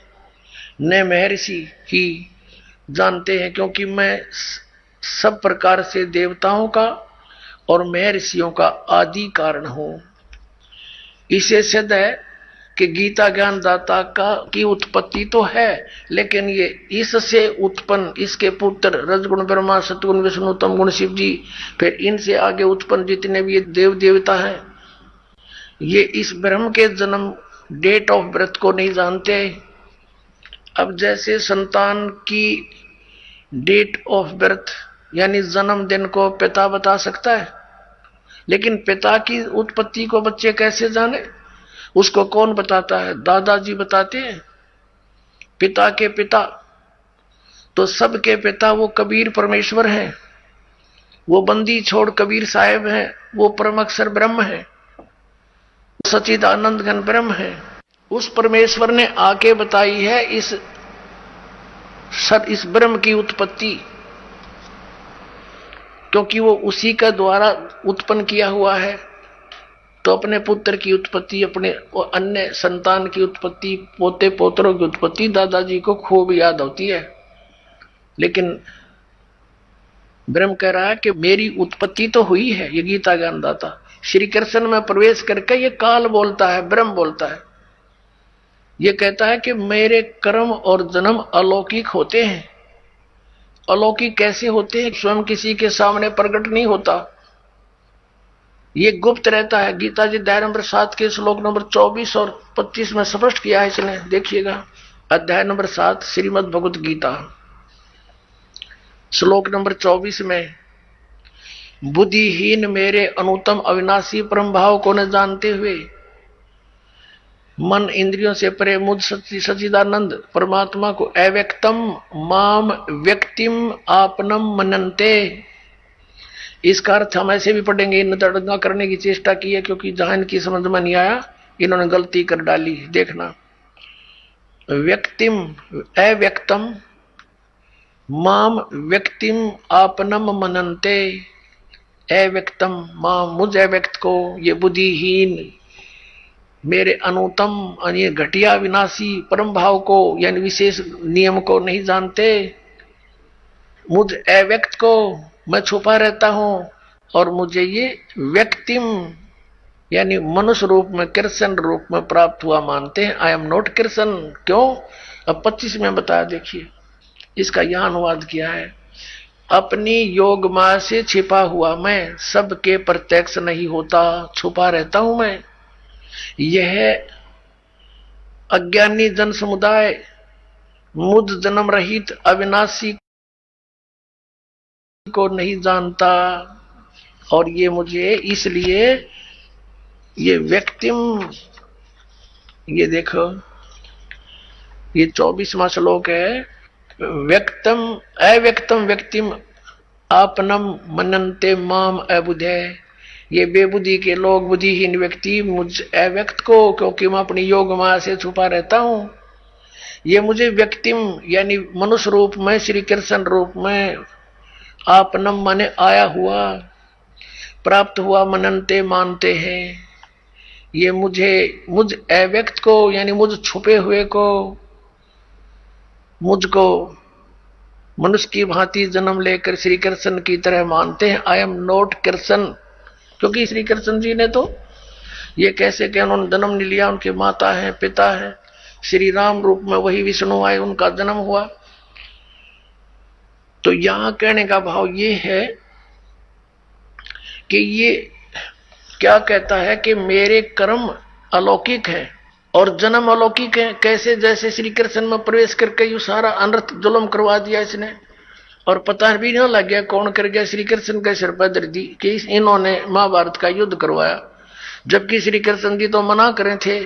न महर्षि ही जानते हैं, क्योंकि मैं सब प्रकार से देवताओं का और महर्षियों का आदि कारण हूं। इसे सिद्ध है कि गीता ज्ञानदाता का की उत्पत्ति तो है, लेकिन ये इससे उत्पन्न, इसके पुत्र रजगुण ब्रह्मा, सतगुण विष्णु, तमगुण शिव जी, फिर इनसे आगे उत्पन्न जितने भी ये देव देवता हैं, ये इस ब्रह्म के जन्म डेट ऑफ बर्थ को नहीं जानते। अब जैसे संतान की डेट ऑफ बर्थ यानी जन्मदिन को पिता बता सकता है, लेकिन पिता की उत्पत्ति को बच्चे कैसे जाने? उसको कौन बताता है? दादाजी बताते हैं। पिता के पिता, तो सबके पिता वो कबीर परमेश्वर हैं, वो बंदी छोड़ कबीर साहेब हैं, वो परम अक्षर ब्रह्म है, सच्चिदानंद घन ब्रह्म है। उस परमेश्वर ने आके बताई है इस ब्रह्म की उत्पत्ति, क्योंकि वो उसी का द्वारा उत्पन्न किया हुआ है। तो अपने पुत्र की उत्पत्ति, अपने अन्य संतान की उत्पत्ति, पोते पोतरों की उत्पत्ति दादाजी को खूब याद होती है। लेकिन ब्रह्म कह रहा है कि मेरी उत्पत्ति तो हुई है। ये गीता ज्ञानदाता श्री कृष्ण में प्रवेश करके ये काल बोलता है, ब्रह्म बोलता है। ये कहता है कि मेरे कर्म और जन्म अलौकिक होते हैं। अलौकिक कैसे होते हैं? स्वयं किसी के सामने प्रकट नहीं होता, ये गुप्त रहता है। गीता जी अध्याय नंबर 7 के श्लोक नंबर 24 और 25 में स्पष्ट किया है इसने, देखिएगा। अध्याय नंबर 7 श्रीमद् भगवत गीता श्लोक नंबर 24 में, बुद्धिहीन मेरे अनुत्तम अविनाशी परम भाव को न जानते हुए मन इंद्रियों से परे मुझ सच्चिदानंद परमात्मा को अव्यक्तम माम व्यक्तिम आपनम मनन्ते। इसका अर्थ हम ऐसे भी पढ़ेंगे। इन तड़ंगा करने की चेष्टा की है, क्योंकि जहां इनकी समझ में नहीं आया इन्होंने गलती कर डाली। देखना, व्यक्तिम अव्यक्तम माम व्यक्तिम आपनम मनन्ते। अव्यक्तम मां, मुझ अव्यक्त को, ये बुद्धिहीन मेरे अनुतम यानी घटिया विनाशी परम भाव को यानी विशेष नियम को नहीं जानते। मुझ अव्यक्त को मैं छुपा रहता हूं और मुझे ये व्यक्तिम यानी मनुष्य रूप में, कृष्ण रूप में प्राप्त हुआ मानते हैं। I am not Krishna. क्यों? अब 25 में बताया, देखिए इसका यहां अनुवाद किया है। अपनी योग माया से छिपा हुआ मैं सबके प्रत्यक्ष नहीं होता, छुपा रहता हूं मैं। यह अज्ञानी जन समुदाय मुझ जन्म रहित अविनाशी को नहीं जानता, और ये मुझे इसलिए ये व्यक्तिम, ये देखो ये 24वां श्लोक है, व्यक्तम अव्यक्तम व्यक्तिम आपनम मनन्ते माम अबुधे। ये बेबुद्धि के लोग, बुद्धिहीन व्यक्ति मुझ अव्यक्त को, क्योंकि मैं अपनी योग माया से छुपा रहता हूं, ये मुझे व्यक्तिम यानी मनुष्य रूप में, श्री कृष्ण रूप में, आपनम माने आया हुआ, प्राप्त हुआ, मनन्ते मानते हैं। ये मुझ अव्यक्त को यानी मुझ छुपे हुए को, मुझको मनुष्य की भांति जन्म लेकर श्री कृष्ण की तरह मानते हैं। आई एम नॉट कृष्ण, क्योंकि श्री कृष्ण जी ने तो ये कैसे कि उन्होंने जन्म नहीं लिया, उनके माता है, पिता है, श्री राम रूप में वही विष्णु आए, उनका जन्म हुआ। तो यहां कहने का भाव ये है कि ये क्या कहता है कि मेरे कर्म अलौकिक है और जन्म अलौकिक है। कैसे? जैसे श्री कृष्ण में प्रवेश करके यू सारा अनर्थ जुल्म करवा दिया इसने, और पता भी नहीं लग गया कौन कर गया। श्री कृष्ण के सिर पर दर्दी कि इन्होंने महाभारत का युद्ध करवाया, जबकि श्री कृष्ण जी तो मना करे थे,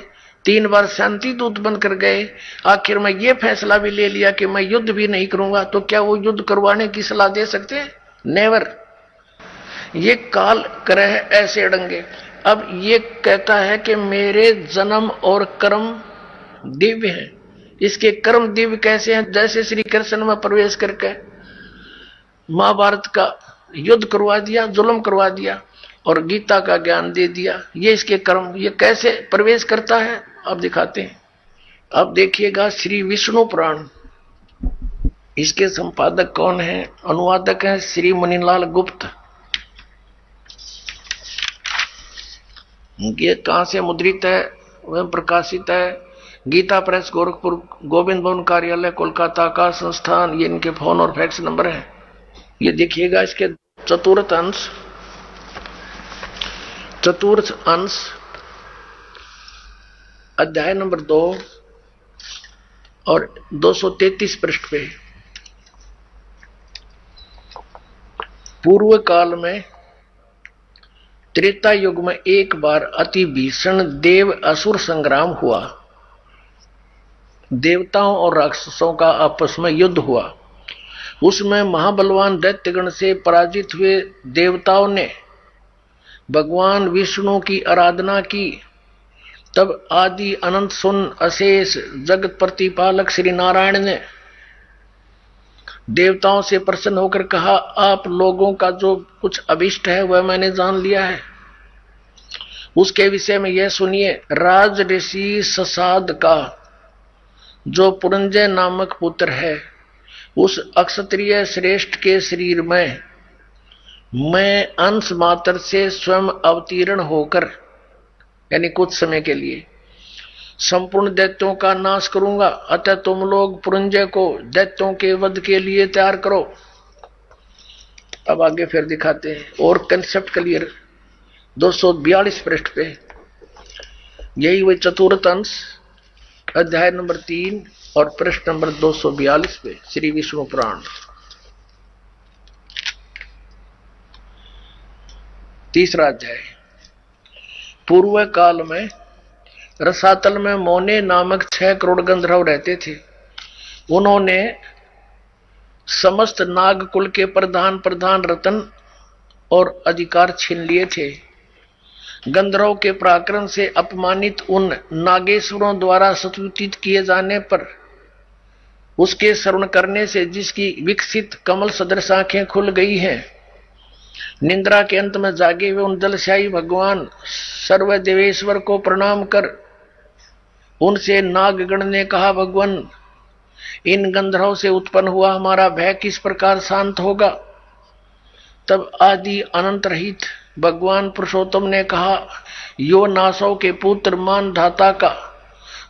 3 बार शांति दूत बन कर गए। आखिर में ये फैसला भी ले लिया कि मैं युद्ध भी नहीं करूंगा। तो क्या वो युद्ध करवाने की सलाह दे सकते हैं? नेवर। ये काल करे ऐसे अड़ंगे। अब ये कहता है कि मेरे जन्म और कर्म दिव्य हैं। इसके कर्म दिव्य कैसे हैं? जैसे श्री कृष्ण में प्रवेश करके महाभारत का युद्ध करवा दिया, जुल्म करवा दिया और गीता का ज्ञान दे दिया, ये इसके कर्म। ये कैसे प्रवेश करता है अब दिखाते हैं। अब देखिएगा श्री विष्णु पुराण, इसके संपादक कौन है? अनुवादक है श्री मुनिलाल गुप्त। ये कहां से मुद्रित है, वह प्रकाशित है गीता प्रेस, गोरखपुर, गोविंद भवन कार्यालय, कोलकाता का संस्थान। ये इनके फोन और फैक्स नंबर है। ये देखिएगा इसके चतुर्थ अंश अध्याय नंबर 2 और 233 पृष्ठ पे। पूर्व काल में त्रेता युग में एक बार अति भीषण देव असुर संग्राम हुआ। देवताओं और राक्षसों का आपस में युद्ध हुआ। उसमें महाबलवान दैत्यगण से पराजित हुए देवताओं ने भगवान विष्णु की आराधना की। तब आदि अनंत सुन अशेष जगत प्रतिपालक श्री नारायण ने देवताओं से प्रसन्न होकर कहा, आप लोगों का जो कुछ अभिष्ट है वह मैंने जान लिया है। उसके विषय में यह सुनिए। राज ऋषि ससाद का जो पुरंजय नामक पुत्र है, उस अक्षत्रिय श्रेष्ठ के शरीर में मैं अंश मात्र से स्वयं अवतीर्ण होकर, यानी कुछ समय के लिए, संपूर्ण दैत्यों का नाश करूंगा। अतः तुम लोग पुरंजय को दैत्यों के वध के लिए तैयार करो। अब आगे फिर दिखाते हैं और कंसेप्ट क्लियर। 242 पृष्ठ पे यही वही चतुर्थ अंश, अध्याय नंबर 3 और पृष्ठ नंबर 242 पे श्री विष्णु पुराण। तीसरा अध्याय। पूर्व काल में रसातल में मोने नामक 6 करोड़ गंधर्व रहते थे। उन्होंने समस्त नाग कुल के प्रधान प्रधान रत्न और अधिकार छीन लिए थे। गंधर्व के पराक्रम से अपमानित उन नागेश्वरों द्वारा स्तुतित किए जाने पर उसके श्रवण करने से जिसकी विकसित कमल सदृश आंखें खुल गई हैं, निंद्रा के अंत में जागे हुए उन जलशाही भगवान सर्वदेवेश्वर को प्रणाम कर उनसे नागगण ने कहा, भगवान, इन गंधर्वों से उत्पन्न हुआ हमारा भय किस प्रकार शांत होगा। तब आदि अनंत रहित भगवान पुरुषोत्तम ने कहा, यो नासों के पुत्र मान धाता का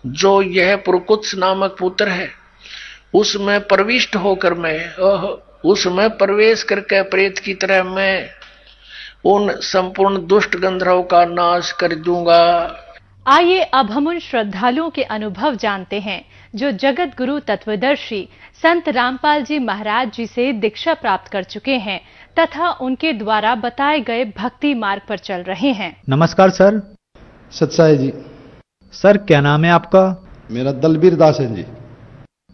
जो यह पुरकुत्स नामक पुत्र है, उसमें प्रविष्ट होकर मैं, उसमें प्रवेश करके प्रेत की तरह मैं उन संपूर्ण दुष्ट गंधर्वों का नाश कर दूंगा। आइए अब हम उन श्रद्धालुओं के अनुभव जानते हैं जो जगत गुरु तत्वदर्शी संत रामपाल जी महाराज जी से दीक्षा प्राप्त कर चुके हैं तथा उनके द्वारा बताए गए भक्ति मार्ग पर चल रहे हैं। नमस्कार सर। सत्साई जी। सर क्या नाम है आपका? मेरा दलबीर दास है जी।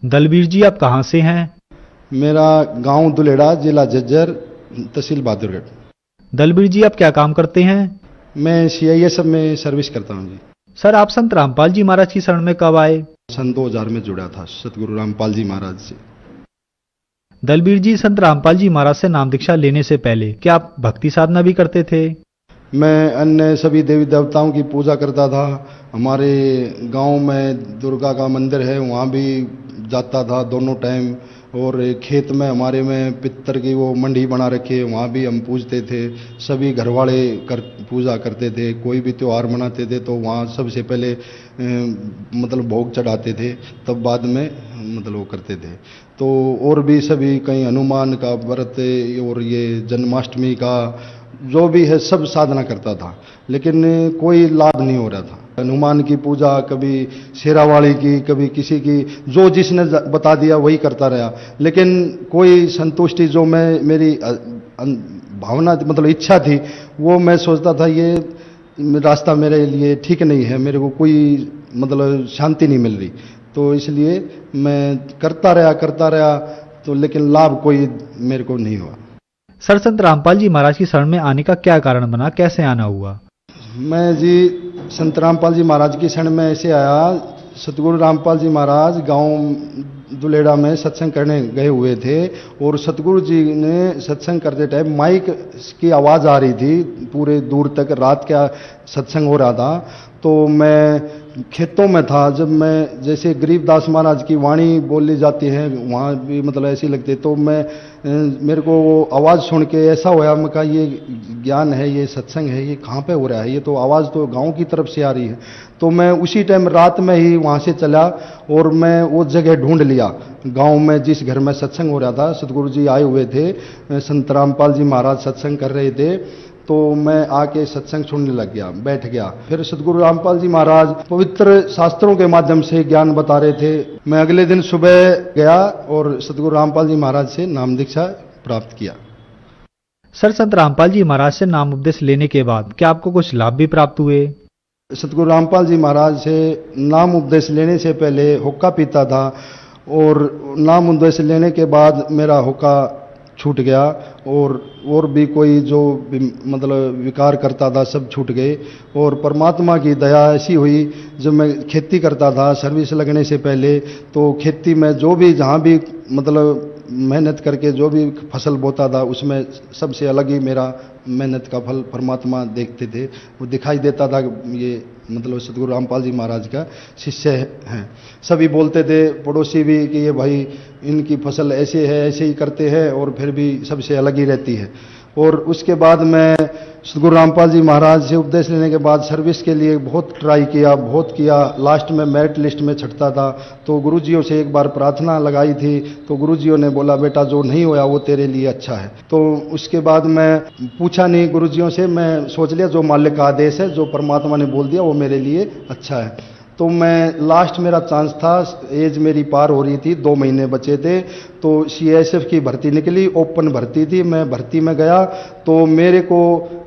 दलबीर जी आप कहाँ से हैं? मेरा गांव दुलेड़ा, जिला झज्जर, तहसील बहादुरगढ़। दलबीर जी आप क्या काम करते हैं? मैं CISF में सर्विस करता हूं जी। सर आप संत रामपाल जी महाराज की शरण में कब आए? सन 2000 में जुड़ा था सतगुरु रामपाल जी महाराज से। दलबीर जी संत रामपाल जी महाराज से नाम दीक्षा लेने से पहले क्या आप भक्ति साधना भी करते थे? मैं अन्य सभी देवी देवताओं की पूजा करता था। हमारे गांव में दुर्गा का मंदिर है, वहाँ भी जाता था दोनों टाइम। और खेत में हमारे में पित्तर की वो मंडी बना रखी है, वहाँ भी हम पूजते थे। सभी घरवाले पूजा करते थे। कोई भी त्यौहार मनाते थे तो वहाँ सबसे पहले मतलब भोग चढ़ाते थे, तब बाद में मतलब वो करते थे। तो और भी सभी कहीं हनुमान का व्रत और ये जन्माष्टमी का जो भी है सब साधना करता था, लेकिन कोई लाभ नहीं हो रहा था। हनुमान की पूजा, कभी शेरावाली की, कभी किसी की, जो जिसने बता दिया वही करता रहा, लेकिन कोई संतुष्टि जो मैं मेरी भावना मतलब इच्छा थी वो मैं सोचता था ये रास्ता मेरे लिए ठीक नहीं है, मेरे को कोई मतलब शांति नहीं मिल रही। तो इसलिए मैं करता रहा तो लेकिन लाभ कोई मेरे को नहीं हुआ। सर संत रामपाल जी महाराज की शरण में आने का क्या कारण बना, कैसे आना हुआ? मैं जी संत रामपाल जी महाराज की शरण में ऐसे आया। सतगुरु रामपाल जी महाराज गांव दुलेड़ा में सत्संग करने गए हुए थे और सतगुरु जी ने सत्संग करते टाइम माइक की आवाज़ आ रही थी पूरे दूर तक, रात का सत्संग हो रहा था। तो मैं खेतों में था, जब मैं जैसे गरीबदास महाराज की वाणी बोली जाती है वहाँ भी मतलब ऐसी लगती, तो मेरे को वो आवाज़ सुन के ऐसा होया, मैं कहा ये ज्ञान है, ये सत्संग है, ये कहाँ पे हो रहा है, ये तो आवाज़ तो गांव की तरफ से आ रही है। तो मैं उसी टाइम रात में ही वहाँ से चला और मैं वो जगह ढूंढ लिया गांव में जिस घर में सत्संग हो रहा था। सतगुरु जी आए हुए थे, संत रामपाल जी महाराज सत्संग कर रहे थे, तो मैं आके सत्संग सुनने लग गया, बैठ गया। फिर सतगुरु रामपाल जी महाराज पवित्र शास्त्रों के माध्यम से ज्ञान बता रहे थे। मैं अगले दिन सुबह गया और सतगुरु रामपाल जी महाराज से नाम दीक्षा प्राप्त किया। सर संत रामपाल जी महाराज से नाम उपदेश लेने के बाद क्या आपको कुछ लाभ भी प्राप्त हुए? सतगुरु रामपाल जी महाराज से नाम उपदेश लेने से पहले हुक्का पीता था, और नाम उपदेश लेने के बाद मेरा हुक्का छूट गया, और भी कोई जो मतलब विकार करता था सब छूट गए। और परमात्मा की दया ऐसी हुई, जब मैं खेती करता था सर्विस लगने से पहले, तो खेती में जो भी जहाँ भी मतलब मेहनत करके जो भी फसल बोता था, उसमें सबसे अलग ही मेरा मेहनत का फल परमात्मा देखते थे, वो दिखाई देता था। ये मतलब सतगुरु रामपाल जी महाराज का शिष्य हैं। सभी बोलते थे, पड़ोसी भी, कि ये भाई इनकी फसल ऐसे है, ऐसे ही करते हैं, और फिर भी सबसे अलग ही रहती है। और उसके बाद मैं सतगुरु रामपाल जी महाराज से उपदेश लेने के बाद सर्विस के लिए बहुत ट्राई किया, बहुत किया। लास्ट में मेरिट लिस्ट में छटता था, तो गुरुजियों से एक बार प्रार्थना लगाई थी, तो गुरुजियों ने बोला, बेटा जो नहीं होया वो तेरे लिए अच्छा है। तो उसके बाद मैं पूछा नहीं गुरुजियों से, मैं सोच लिया जो मालिक का आदेश है, जो परमात्मा ने बोल दिया वो मेरे लिए अच्छा है। तो मैं लास्ट मेरा चांस था, एज मेरी पार हो रही थी, 2 महीने बचे थे, तो CISF की भर्ती निकली, ओपन भर्ती थी। मैं भर्ती में गया तो मेरे को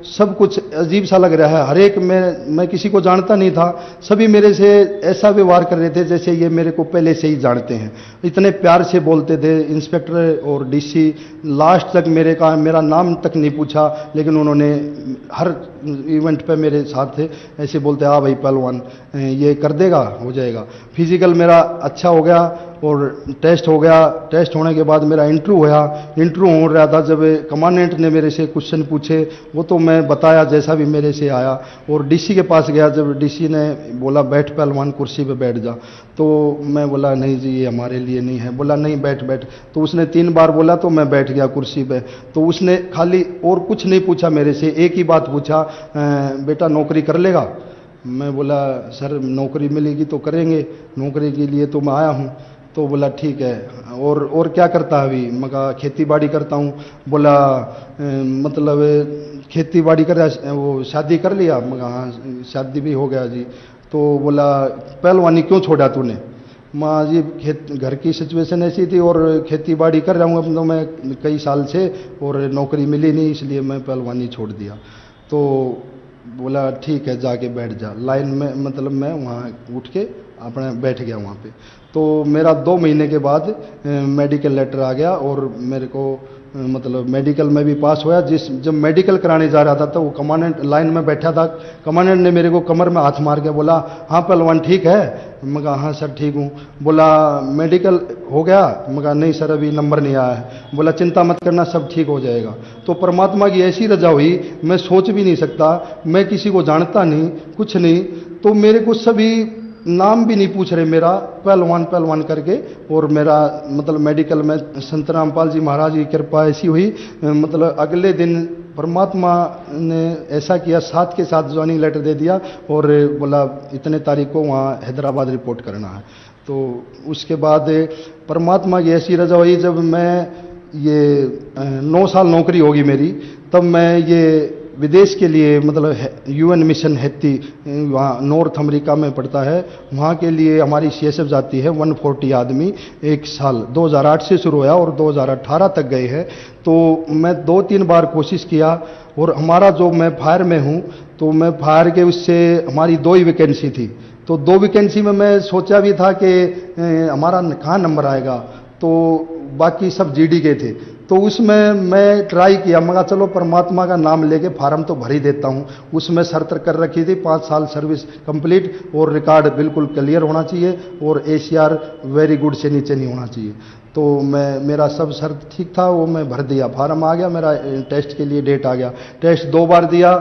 सब कुछ अजीब सा लग रहा है। हर एक मैं किसी को जानता नहीं था, सभी मेरे से ऐसा व्यवहार कर रहे थे जैसे ये मेरे को पहले से ही जानते हैं। इतने प्यार से बोलते थे। इंस्पेक्टर और DC लास्ट तक मेरा नाम तक नहीं पूछा, लेकिन उन्होंने हर इवेंट पे मेरे साथ थे। ऐसे बोलते, हाँ भाई पहलवान ये कर देगा, हो जाएगा। फिजिकल मेरा अच्छा हो गया और टेस्ट हो गया। टेस्ट होने के बाद मेरा इंटरव्यू हुआ। इंटरव्यू हो रहा था, जब कमांडेंट ने मेरे से क्वेश्चन पूछे, वो तो मैं बताया जैसा भी मेरे से आया। और DC के पास गया, जब DC ने बोला बैठ पहलवान, कुर्सी पे बैठ जा, तो मैं बोला नहीं जी ये हमारे लिए नहीं है। बोला नहीं बैठ बैठ। तो उसने 3 बार बोला, तो मैं बैठ गया कुर्सी पे। तो उसने खाली और कुछ नहीं पूछा मेरे से, एक ही बात पूछा, बेटा नौकरी कर लेगा? मैं बोला सर नौकरी मिलेगी तो करेंगे, नौकरी के लिए तो मैं आया हूँ। तो बोला ठीक है, और क्या करता है अभी? मैं कहा खेती बाड़ी करता हूँ। बोला मतलब खेती बाड़ी कर, वो शादी कर लिया? मैं कहा हाँ शादी भी हो गया जी। तो बोला पहलवानी क्यों छोड़ा तूने? माँ जी घर की सिचुएशन ऐसी थी, और खेती बाड़ी कर रहा हूँ अब तो मैं कई साल से, और नौकरी मिली नहीं, इसलिए मैं पहलवानी छोड़ दिया। तो बोला ठीक है जाके बैठ जा लाइन में। मतलब मैं वहाँ उठ के अपने बैठ गया वहाँ पे। तो मेरा 2 महीने के बाद मेडिकल लेटर आ गया, और मेरे को मतलब मेडिकल में भी पास होया। जब मेडिकल कराने जा रहा था तो वो कमांडेंट लाइन में बैठा था। कमांडेंट ने मेरे को कमर में हाथ मार के बोला, हाँ पहलवान ठीक है? मैं कहा हाँ सर ठीक हूँ। बोला मेडिकल हो गया? मैं कहा नहीं सर अभी नंबर नहीं आया है। बोला चिंता मत करना सब ठीक हो जाएगा। तो परमात्मा की ऐसी रजा हुई, मैं सोच भी नहीं सकता। मैं किसी को जानता नहीं, कुछ नहीं, तो मेरे को सभी नाम भी नहीं पूछ रहे मेरा, पहलवान पहलवान करके। और मेरा मतलब मेडिकल में संत रामपाल जी महाराज की कृपा ऐसी हुई, मतलब अगले दिन परमात्मा ने ऐसा किया, 7 के साथ ज्वाइनिंग लेटर दे दिया, और बोला इतने तारीख को वहाँ हैदराबाद रिपोर्ट करना है। तो उसके बाद परमात्मा की ऐसी रजा हुई, जब मैं ये 9 साल नौकरी होगी मेरी, तब मैं ये विदेश के लिए मतलब UN मिशन हैती, वहाँ नॉर्थ अमेरिका में पड़ता है, वहाँ के लिए हमारी CSF जाती है 140 आदमी 1 साल। 2008 से शुरू हुआ और 2018 तक गए हैं। तो मैं 2-3 बार कोशिश किया, और हमारा जो मैं फायर में हूँ, तो मैं फायर के उससे हमारी 2 ही वैकेंसी थी। तो 2 वैकेंसी में मैं सोचा भी था कि हमारा कहाँ नंबर आएगा, तो बाकी सब GD के थे। तो उसमें मैं ट्राई किया, मगर चलो परमात्मा का नाम लेके फार्म तो भर ही देता हूँ। उसमें शर्त कर रखी थी 5 साल सर्विस कंप्लीट, और रिकॉर्ड बिल्कुल क्लियर होना चाहिए, और ACR वेरी गुड से नीचे नहीं होना चाहिए। तो मेरा सब शर्त ठीक था, वो मैं भर दिया, फार्म आ गया मेरा। टेस्ट के लिए डेट आ गया, टेस्ट 2 बार दिया।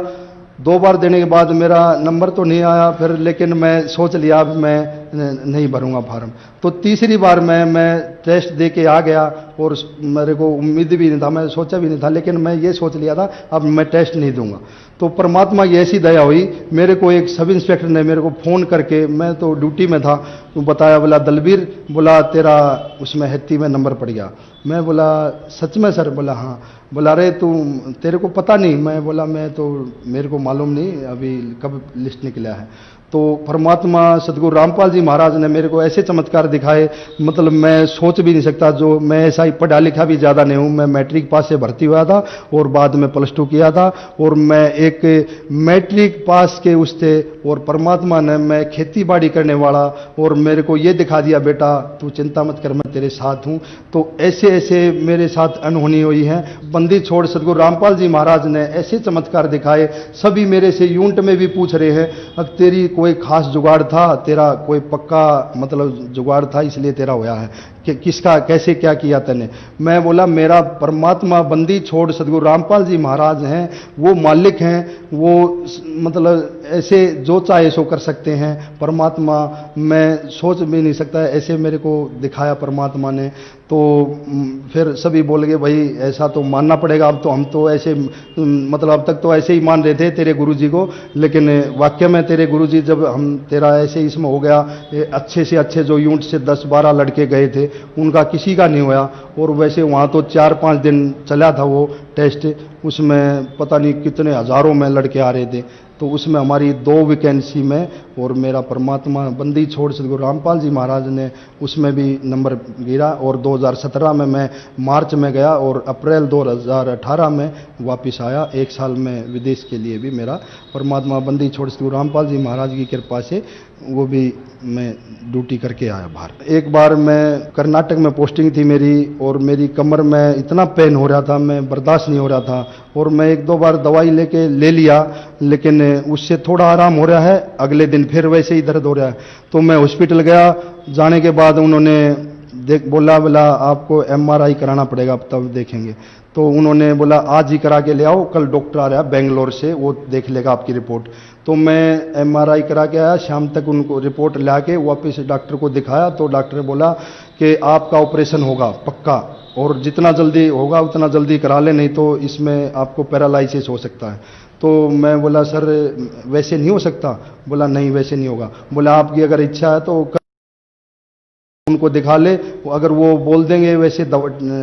2 बार देने के बाद मेरा नंबर तो नहीं आया फिर, लेकिन मैं सोच लिया अब मैं नहीं भरूंगा फार्म। तो तीसरी बार मैं टेस्ट दे के आ गया, और मेरे को उम्मीद भी नहीं था, मैं सोचा भी नहीं था, लेकिन मैं ये सोच लिया था अब मैं टेस्ट नहीं दूंगा। तो परमात्मा की ऐसी दया हुई, मेरे को एक सब इंस्पेक्टर ने मेरे को फ़ोन करके, मैं तो ड्यूटी में था, तो बताया, बोला दलबीर, बोला तेरा उसमें हैती में नंबर पड़ गया। मैं बोला सच में सर? बोला हाँ। बोला अरे तेरे को पता नहीं? मैं बोला मैं तो मेरे को मालूम नहीं अभी कब लिस्ट निकला है। तो परमात्मा सदगुरु रामपाल जी महाराज ने मेरे को ऐसे चमत्कार दिखाए, मतलब मैं सोच भी नहीं सकता। जो मैं ऐसा ही पढ़ा लिखा भी ज़्यादा नहीं हूँ, मैं मैट्रिक पास से भर्ती हुआ था और बाद में +2 किया था, और मैं एक मैट्रिक पास के उस थे, और परमात्मा ने, मैं खेती बाड़ी करने वाला, और मेरे को ये दिखा दिया बेटा तू चिंता मत कर, मैं तेरे साथ हूँ। तो ऐसे ऐसे मेरे साथ अनहोनी हुई है। बंदी छोड़ सदगुरु रामपाल जी महाराज ने ऐसे चमत्कार दिखाए, सभी मेरे से यूनिट में भी पूछ रहे हैं अब तेरी कोई खास जुगाड़ था, तेरा कोई पक्का मतलब जुगाड़ था इसलिए तेरा होया है कि किसका कैसे क्या किया तने। मैं बोला मेरा परमात्मा बंदी छोड़ सदगुरु रामपाल जी महाराज हैं, वो मालिक हैं, वो मतलब ऐसे जो चाहे सो कर सकते हैं। परमात्मा मैं सोच भी नहीं सकता, ऐसे मेरे को दिखाया परमात्मा ने। तो फिर सभी बोल गए भाई ऐसा तो मानना पड़ेगा, अब तो हम तो ऐसे मतलब अब तक तो ऐसे ही मान रहे थे तेरे गुरुजी को, लेकिन वाकई में तेरे गुरुजी जब हम तेरा ऐसे इसमें हो गया, अच्छे से अच्छे जो यूनिट से 10-12 लड़के गए थे उनका किसी का नहीं हुआ। और वैसे वहाँ तो 4-5 दिन चला था वो टेस्ट, उसमें पता नहीं कितने हजारों में लड़के आ रहे थे। तो उसमें हमारी 2 वैकेंसी में, और मेरा परमात्मा बंदी छोड़ सदगुरु रामपाल जी महाराज ने उसमें भी नंबर गिरा। और 2017 में मैं मार्च में गया और अप्रैल 2018 में वापस आया। 1 साल में विदेश के लिए भी मेरा परमात्मा बंदी छोड़ सदगुरु रामपाल जी महाराज की कृपा से वो भी मैं ड्यूटी करके आया बाहर। एक बार मैं कर्नाटक में पोस्टिंग थी मेरी, और मेरी कमर में इतना पेन हो रहा था, मैं बर्दाश्त नहीं हो रहा था, और मैं 1-2 बार दवाई ले लिया, लेकिन उससे थोड़ा आराम हो रहा है, अगले दिन फिर वैसे ही दर्द हो रहा है। तो मैं हॉस्पिटल गया, जाने के बाद उन्होंने बोला आपको MRI कराना पड़ेगा, अब तब देखेंगे। तो उन्होंने बोला आज ही करा के ले आओ, कल डॉक्टर आ रहा है बेंगलोर से, वो देख लेगा आपकी रिपोर्ट। तो मैं MRI करा के आया, शाम तक उनको रिपोर्ट ला के वापस डॉक्टर को दिखाया। तो डॉक्टर ने बोला कि आपका ऑपरेशन होगा पक्का, और जितना जल्दी होगा उतना जल्दी करा ले, नहीं तो इसमें आपको पैरालाइसिस हो सकता है। तो मैं बोला सर वैसे नहीं हो सकता? बोला नहीं वैसे नहीं होगा। बोला आपकी अगर इच्छा है तो उनको दिखा ले, अगर वो बोल देंगे वैसे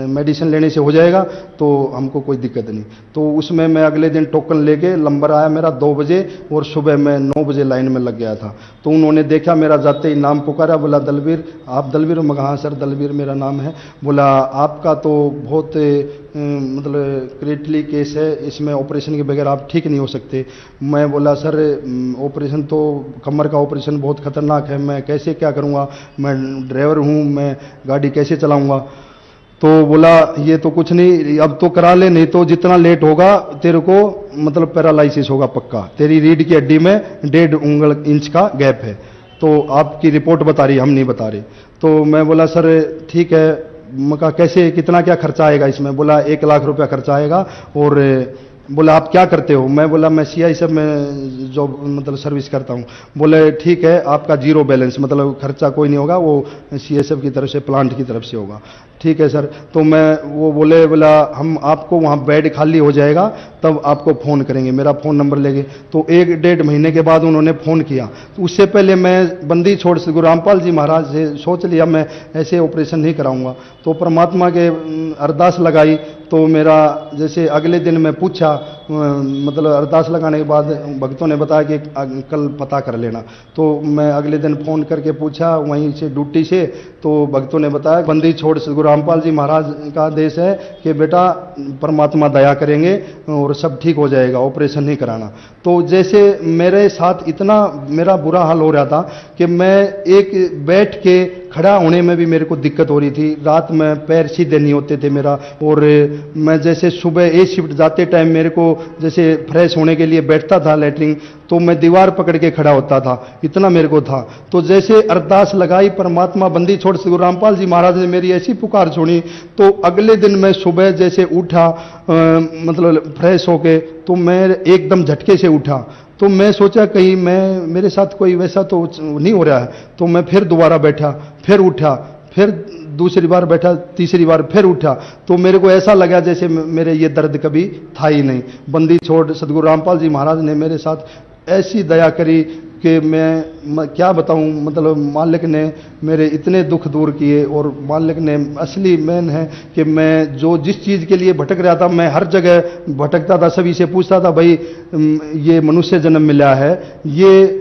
मेडिसिन लेने से हो जाएगा तो हमको कोई दिक्कत नहीं। तो उसमें मैं अगले दिन टोकन लेके, नंबर आया मेरा 2 बजे, और सुबह मैं 9 बजे लाइन में लग गया था। तो उन्होंने देखा मेरा, जाते ही नाम पुकारा, बोला दलवीर, आप दलवीर? मैं कहा हाँ सर दलवीर मेरा नाम है। बोला आपका तो बहुत मतलब क्रिटिकली केस है, इसमें ऑपरेशन के बगैर आप ठीक नहीं हो सकते। मैं बोला सर ऑपरेशन तो, कमर का ऑपरेशन बहुत खतरनाक है, मैं कैसे क्या करूँगा, मैं ड्राइवर हूँ, मैं गाड़ी कैसे चलाऊँगा? तो बोला ये तो कुछ नहीं, अब तो करा ले, नहीं तो जितना लेट होगा तेरे को मतलब पैरालाइसिस होगा पक्का। तेरी रीढ़ की हड्डी में 1.5 इंच का गैप है, तो आपकी रिपोर्ट बता रही, हम नहीं बता रहे। तो मैं बोला सर ठीक है। मैं कहा कैसे, कितना क्या खर्चा आएगा इसमें? बोला 1 लाख रुपया खर्चा आएगा। और बोला आप क्या करते हो? मैं बोला मैं CI सब में जॉब मतलब सर्विस करता हूँ। बोले ठीक है, आपका 0 बैलेंस, मतलब खर्चा कोई नहीं होगा, वो CSF की तरफ से, प्लांट की तरफ से होगा। ठीक है सर। तो मैं वो बोला हम आपको वहाँ बेड खाली हो जाएगा तब आपको फ़ोन करेंगे, मेरा फ़ोन नंबर लेंगे। तो 1-1.5 महीने के बाद उन्होंने फ़ोन किया। तो उससे पहले मैं बंदी छोड़ सदगुरु रामपाल जी महाराज से सोच लिया मैं ऐसे ऑपरेशन नहीं कराऊंगा। तो परमात्मा के अरदास लगाई, तो मेरा जैसे अगले दिन मैं पूछा, मतलब अरदास लगाने के बाद भक्तों ने बताया कि कल पता कर लेना। तो मैं अगले दिन फ़ोन करके पूछा वहीं से ड्यूटी से, तो भक्तों ने बताया बंदी छोड़ सदगुरु रामपाल जी महाराज का आदेश है कि बेटा परमात्मा दया करेंगे और सब ठीक हो जाएगा, ऑपरेशन नहीं कराना। तो जैसे मेरे साथ इतना मेरा बुरा हाल हो रहा था कि मैं एक बैठ के खड़ा होने में भी मेरे को दिक्कत हो रही थी, रात में पैर सीधे नहीं होते थे मेरा। और मैं जैसे सुबह A शिफ्ट जाते टाइम मेरे को जैसे फ्रेश होने के लिए बैठता था लैट्रिन, तो मैं दीवार पकड़ के खड़ा होता था, इतना मेरे को था। तो जैसे अरदास लगाई, परमात्मा बंदी छोड़ सदगुरु रामपाल जी महाराज ने मेरी ऐसी पुकार सुनी, तो अगले दिन मैं सुबह जैसे उठा मतलब फ्रेश होके, तो मैं एकदम झटके से उठा। तो मैं सोचा कहीं मेरे साथ कोई वैसा तो नहीं हो रहा है। तो मैं फिर दोबारा बैठा, फिर उठा, फिर दूसरी बार बैठा, तीसरी बार फिर उठा। तो मेरे को ऐसा लगा जैसे मेरे ये दर्द कभी था ही नहीं। बंदी छोड़ सदगुरु रामपाल जी महाराज ने मेरे साथ ऐसी दया करी कि मैं क्या बताऊं, मतलब मालिक ने मेरे इतने दुख दूर किए। और मालिक ने असली मेन है कि मैं जो जिस चीज़ के लिए भटक रहा था, मैं हर जगह भटकता था, सभी से पूछता था भाई ये मनुष्य जन्म मिला है, ये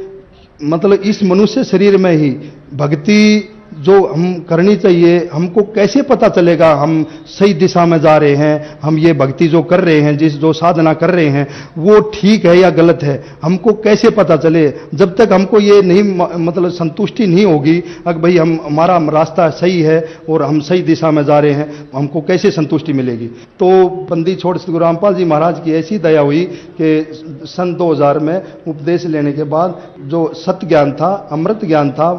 मतलब इस मनुष्य शरीर में ही भक्ति जो हम करनी चाहिए, हमको कैसे पता चलेगा हम सही दिशा में जा रहे हैं, हम ये भक्ति जो कर रहे हैं, जो साधना कर रहे हैं वो ठीक है या गलत है, हमको कैसे पता चले? जब तक हमको ये नहीं मतलब संतुष्टि नहीं होगी कि भाई हमारा रास्ता सही है और हम सही दिशा में जा रहे हैं, हमको कैसे संतुष्टि मिलेगी? तो बंदी छोड़ श्री गुरु रामपाल जी महाराज की ऐसी दया हुई कि सन 2000 में उपदेश लेने के बाद जो सत्य ज्ञान था, अमृत ज्ञान था,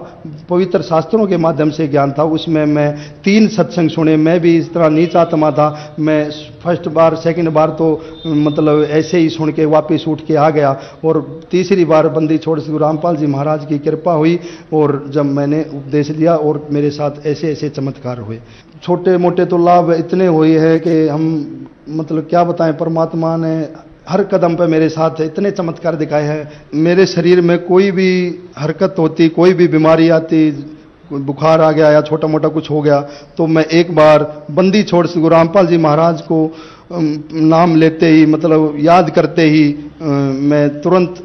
पवित्र शास्त्रों के माध्यम से ज्ञान था, उसमें मैं 3 सत्संग सुने। मैं भी इस तरह नीच आत्मा था, मैं फर्स्ट बार सेकंड बार तो मतलब ऐसे ही सुन के वापस उठ के आ गया, और तीसरी बार बंदी छोड़ श्री गुरु रामपाल जी महाराज की कृपा हुई और जब मैंने उपदेश लिया और मेरे साथ ऐसे ऐसे चमत्कार हुए। छोटे मोटे तो लाभ इतने हुए हैं कि हम मतलब क्या बताएं, परमात्मा ने हर कदम पे मेरे साथ इतने चमत्कार दिखाए हैं। मेरे शरीर में कोई भी हरकत होती, कोई भी बीमारी आती, बुखार आ गया या छोटा मोटा कुछ हो गया, तो मैं एक बार बंदी छोड़ श्री गुरु रामपाल जी महाराज को नाम लेते ही मतलब याद करते ही मैं तुरंत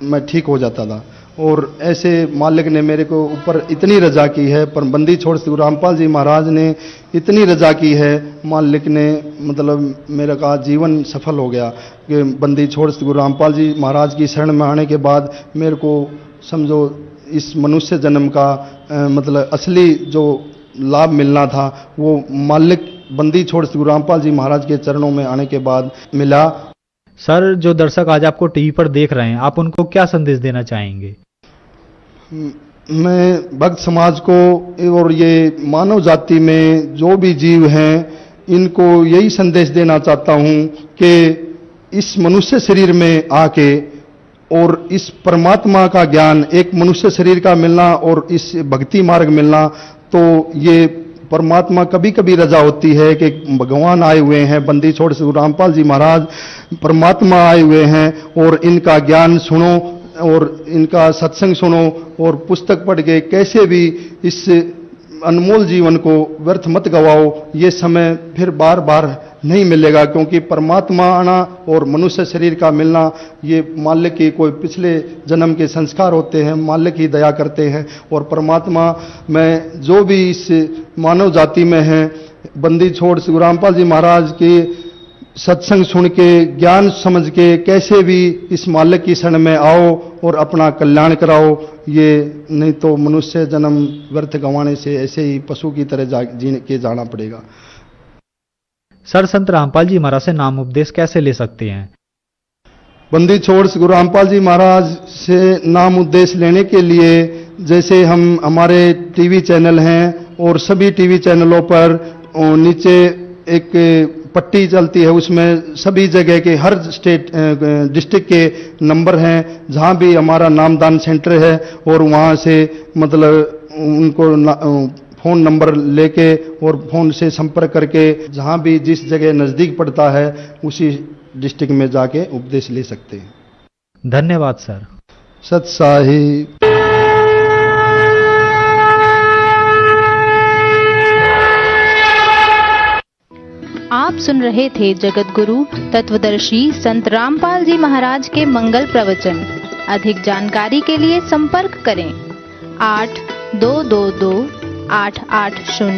मैं ठीक हो जाता था। और ऐसे मालिक ने मेरे को ऊपर इतनी रजा की है, पर बंदी छोड़ श्री गुरु रामपाल जी महाराज ने इतनी रजा की है, मालिक ने मतलब मेरा का जीवन सफल हो गया कि बंदी छोड़ श्री गुरु रामपाल जी महाराज की शरण में आने के बाद मेरे को समझो इस मनुष्य जन्म का मतलब असली जो लाभ मिलना था वो मालिक बंदी छोड़ श्री गुरु रामपाल जी महाराज के चरणों में आने के बाद मिला। सर, जो दर्शक आज आपको टीवी पर देख रहे हैं, आप उनको क्या संदेश देना चाहेंगे? मैं भक्त समाज को और ये मानव जाति में जो भी जीव हैं इनको यही संदेश देना चाहता हूं कि इस मनुष्य शरीर में आके और इस परमात्मा का ज्ञान, एक मनुष्य शरीर का मिलना और इस भक्ति मार्ग मिलना, तो ये परमात्मा कभी कभी रजा होती है कि भगवान आए हुए हैं, बंदी छोड़ श्री गुरु रामपाल जी महाराज परमात्मा आए हुए हैं और इनका ज्ञान सुनो और इनका सत्संग सुनो और पुस्तक पढ़ के कैसे भी इस अनमोल जीवन को व्यर्थ मत गवाओ। ये समय फिर बार बार नहीं मिलेगा, क्योंकि परमात्मा आना और मनुष्य शरीर का मिलना ये मालिक की कोई पिछले जन्म के संस्कार होते हैं, मालिक ही दया करते हैं। और परमात्मा में जो भी इस मानव जाति में है, बंदी छोड़ श्री गुरु रामपाल जी महाराज की सत्संग सुन के ज्ञान समझ के कैसे भी इस मालिक की शरण में आओ और अपना कल्याण कराओ। ये नहीं तो मनुष्य जन्म व्यर्थ गंवाने से ऐसे ही पशु की तरह जीने के जाना पड़ेगा। सर, संत रामपाल जी महाराज से नाम उपदेश कैसे ले सकते हैं? बंदी छोड़ श्री गुरु रामपाल जी महाराज से नाम उपदेश लेने के लिए जैसे हमारे टीवी चैनल हैं और सभी टीवी चैनलों पर नीचे एक पट्टी चलती है, उसमें सभी जगह के हर स्टेट डिस्ट्रिक्ट के नंबर हैं, जहां भी हमारा नामदान सेंटर है और वहां से मतलब उनको फोन नंबर लेके और फोन से संपर्क करके जहां भी जिस जगह नजदीक पड़ता है उसी डिस्ट्रिक्ट में जाके उपदेश ले सकते हैं। धन्यवाद सर। सत साहिब। आप सुन रहे थे जगत गुरु तत्वदर्शी संत रामपाल जी महाराज के मंगल प्रवचन। अधिक जानकारी के लिए संपर्क करें 8222 880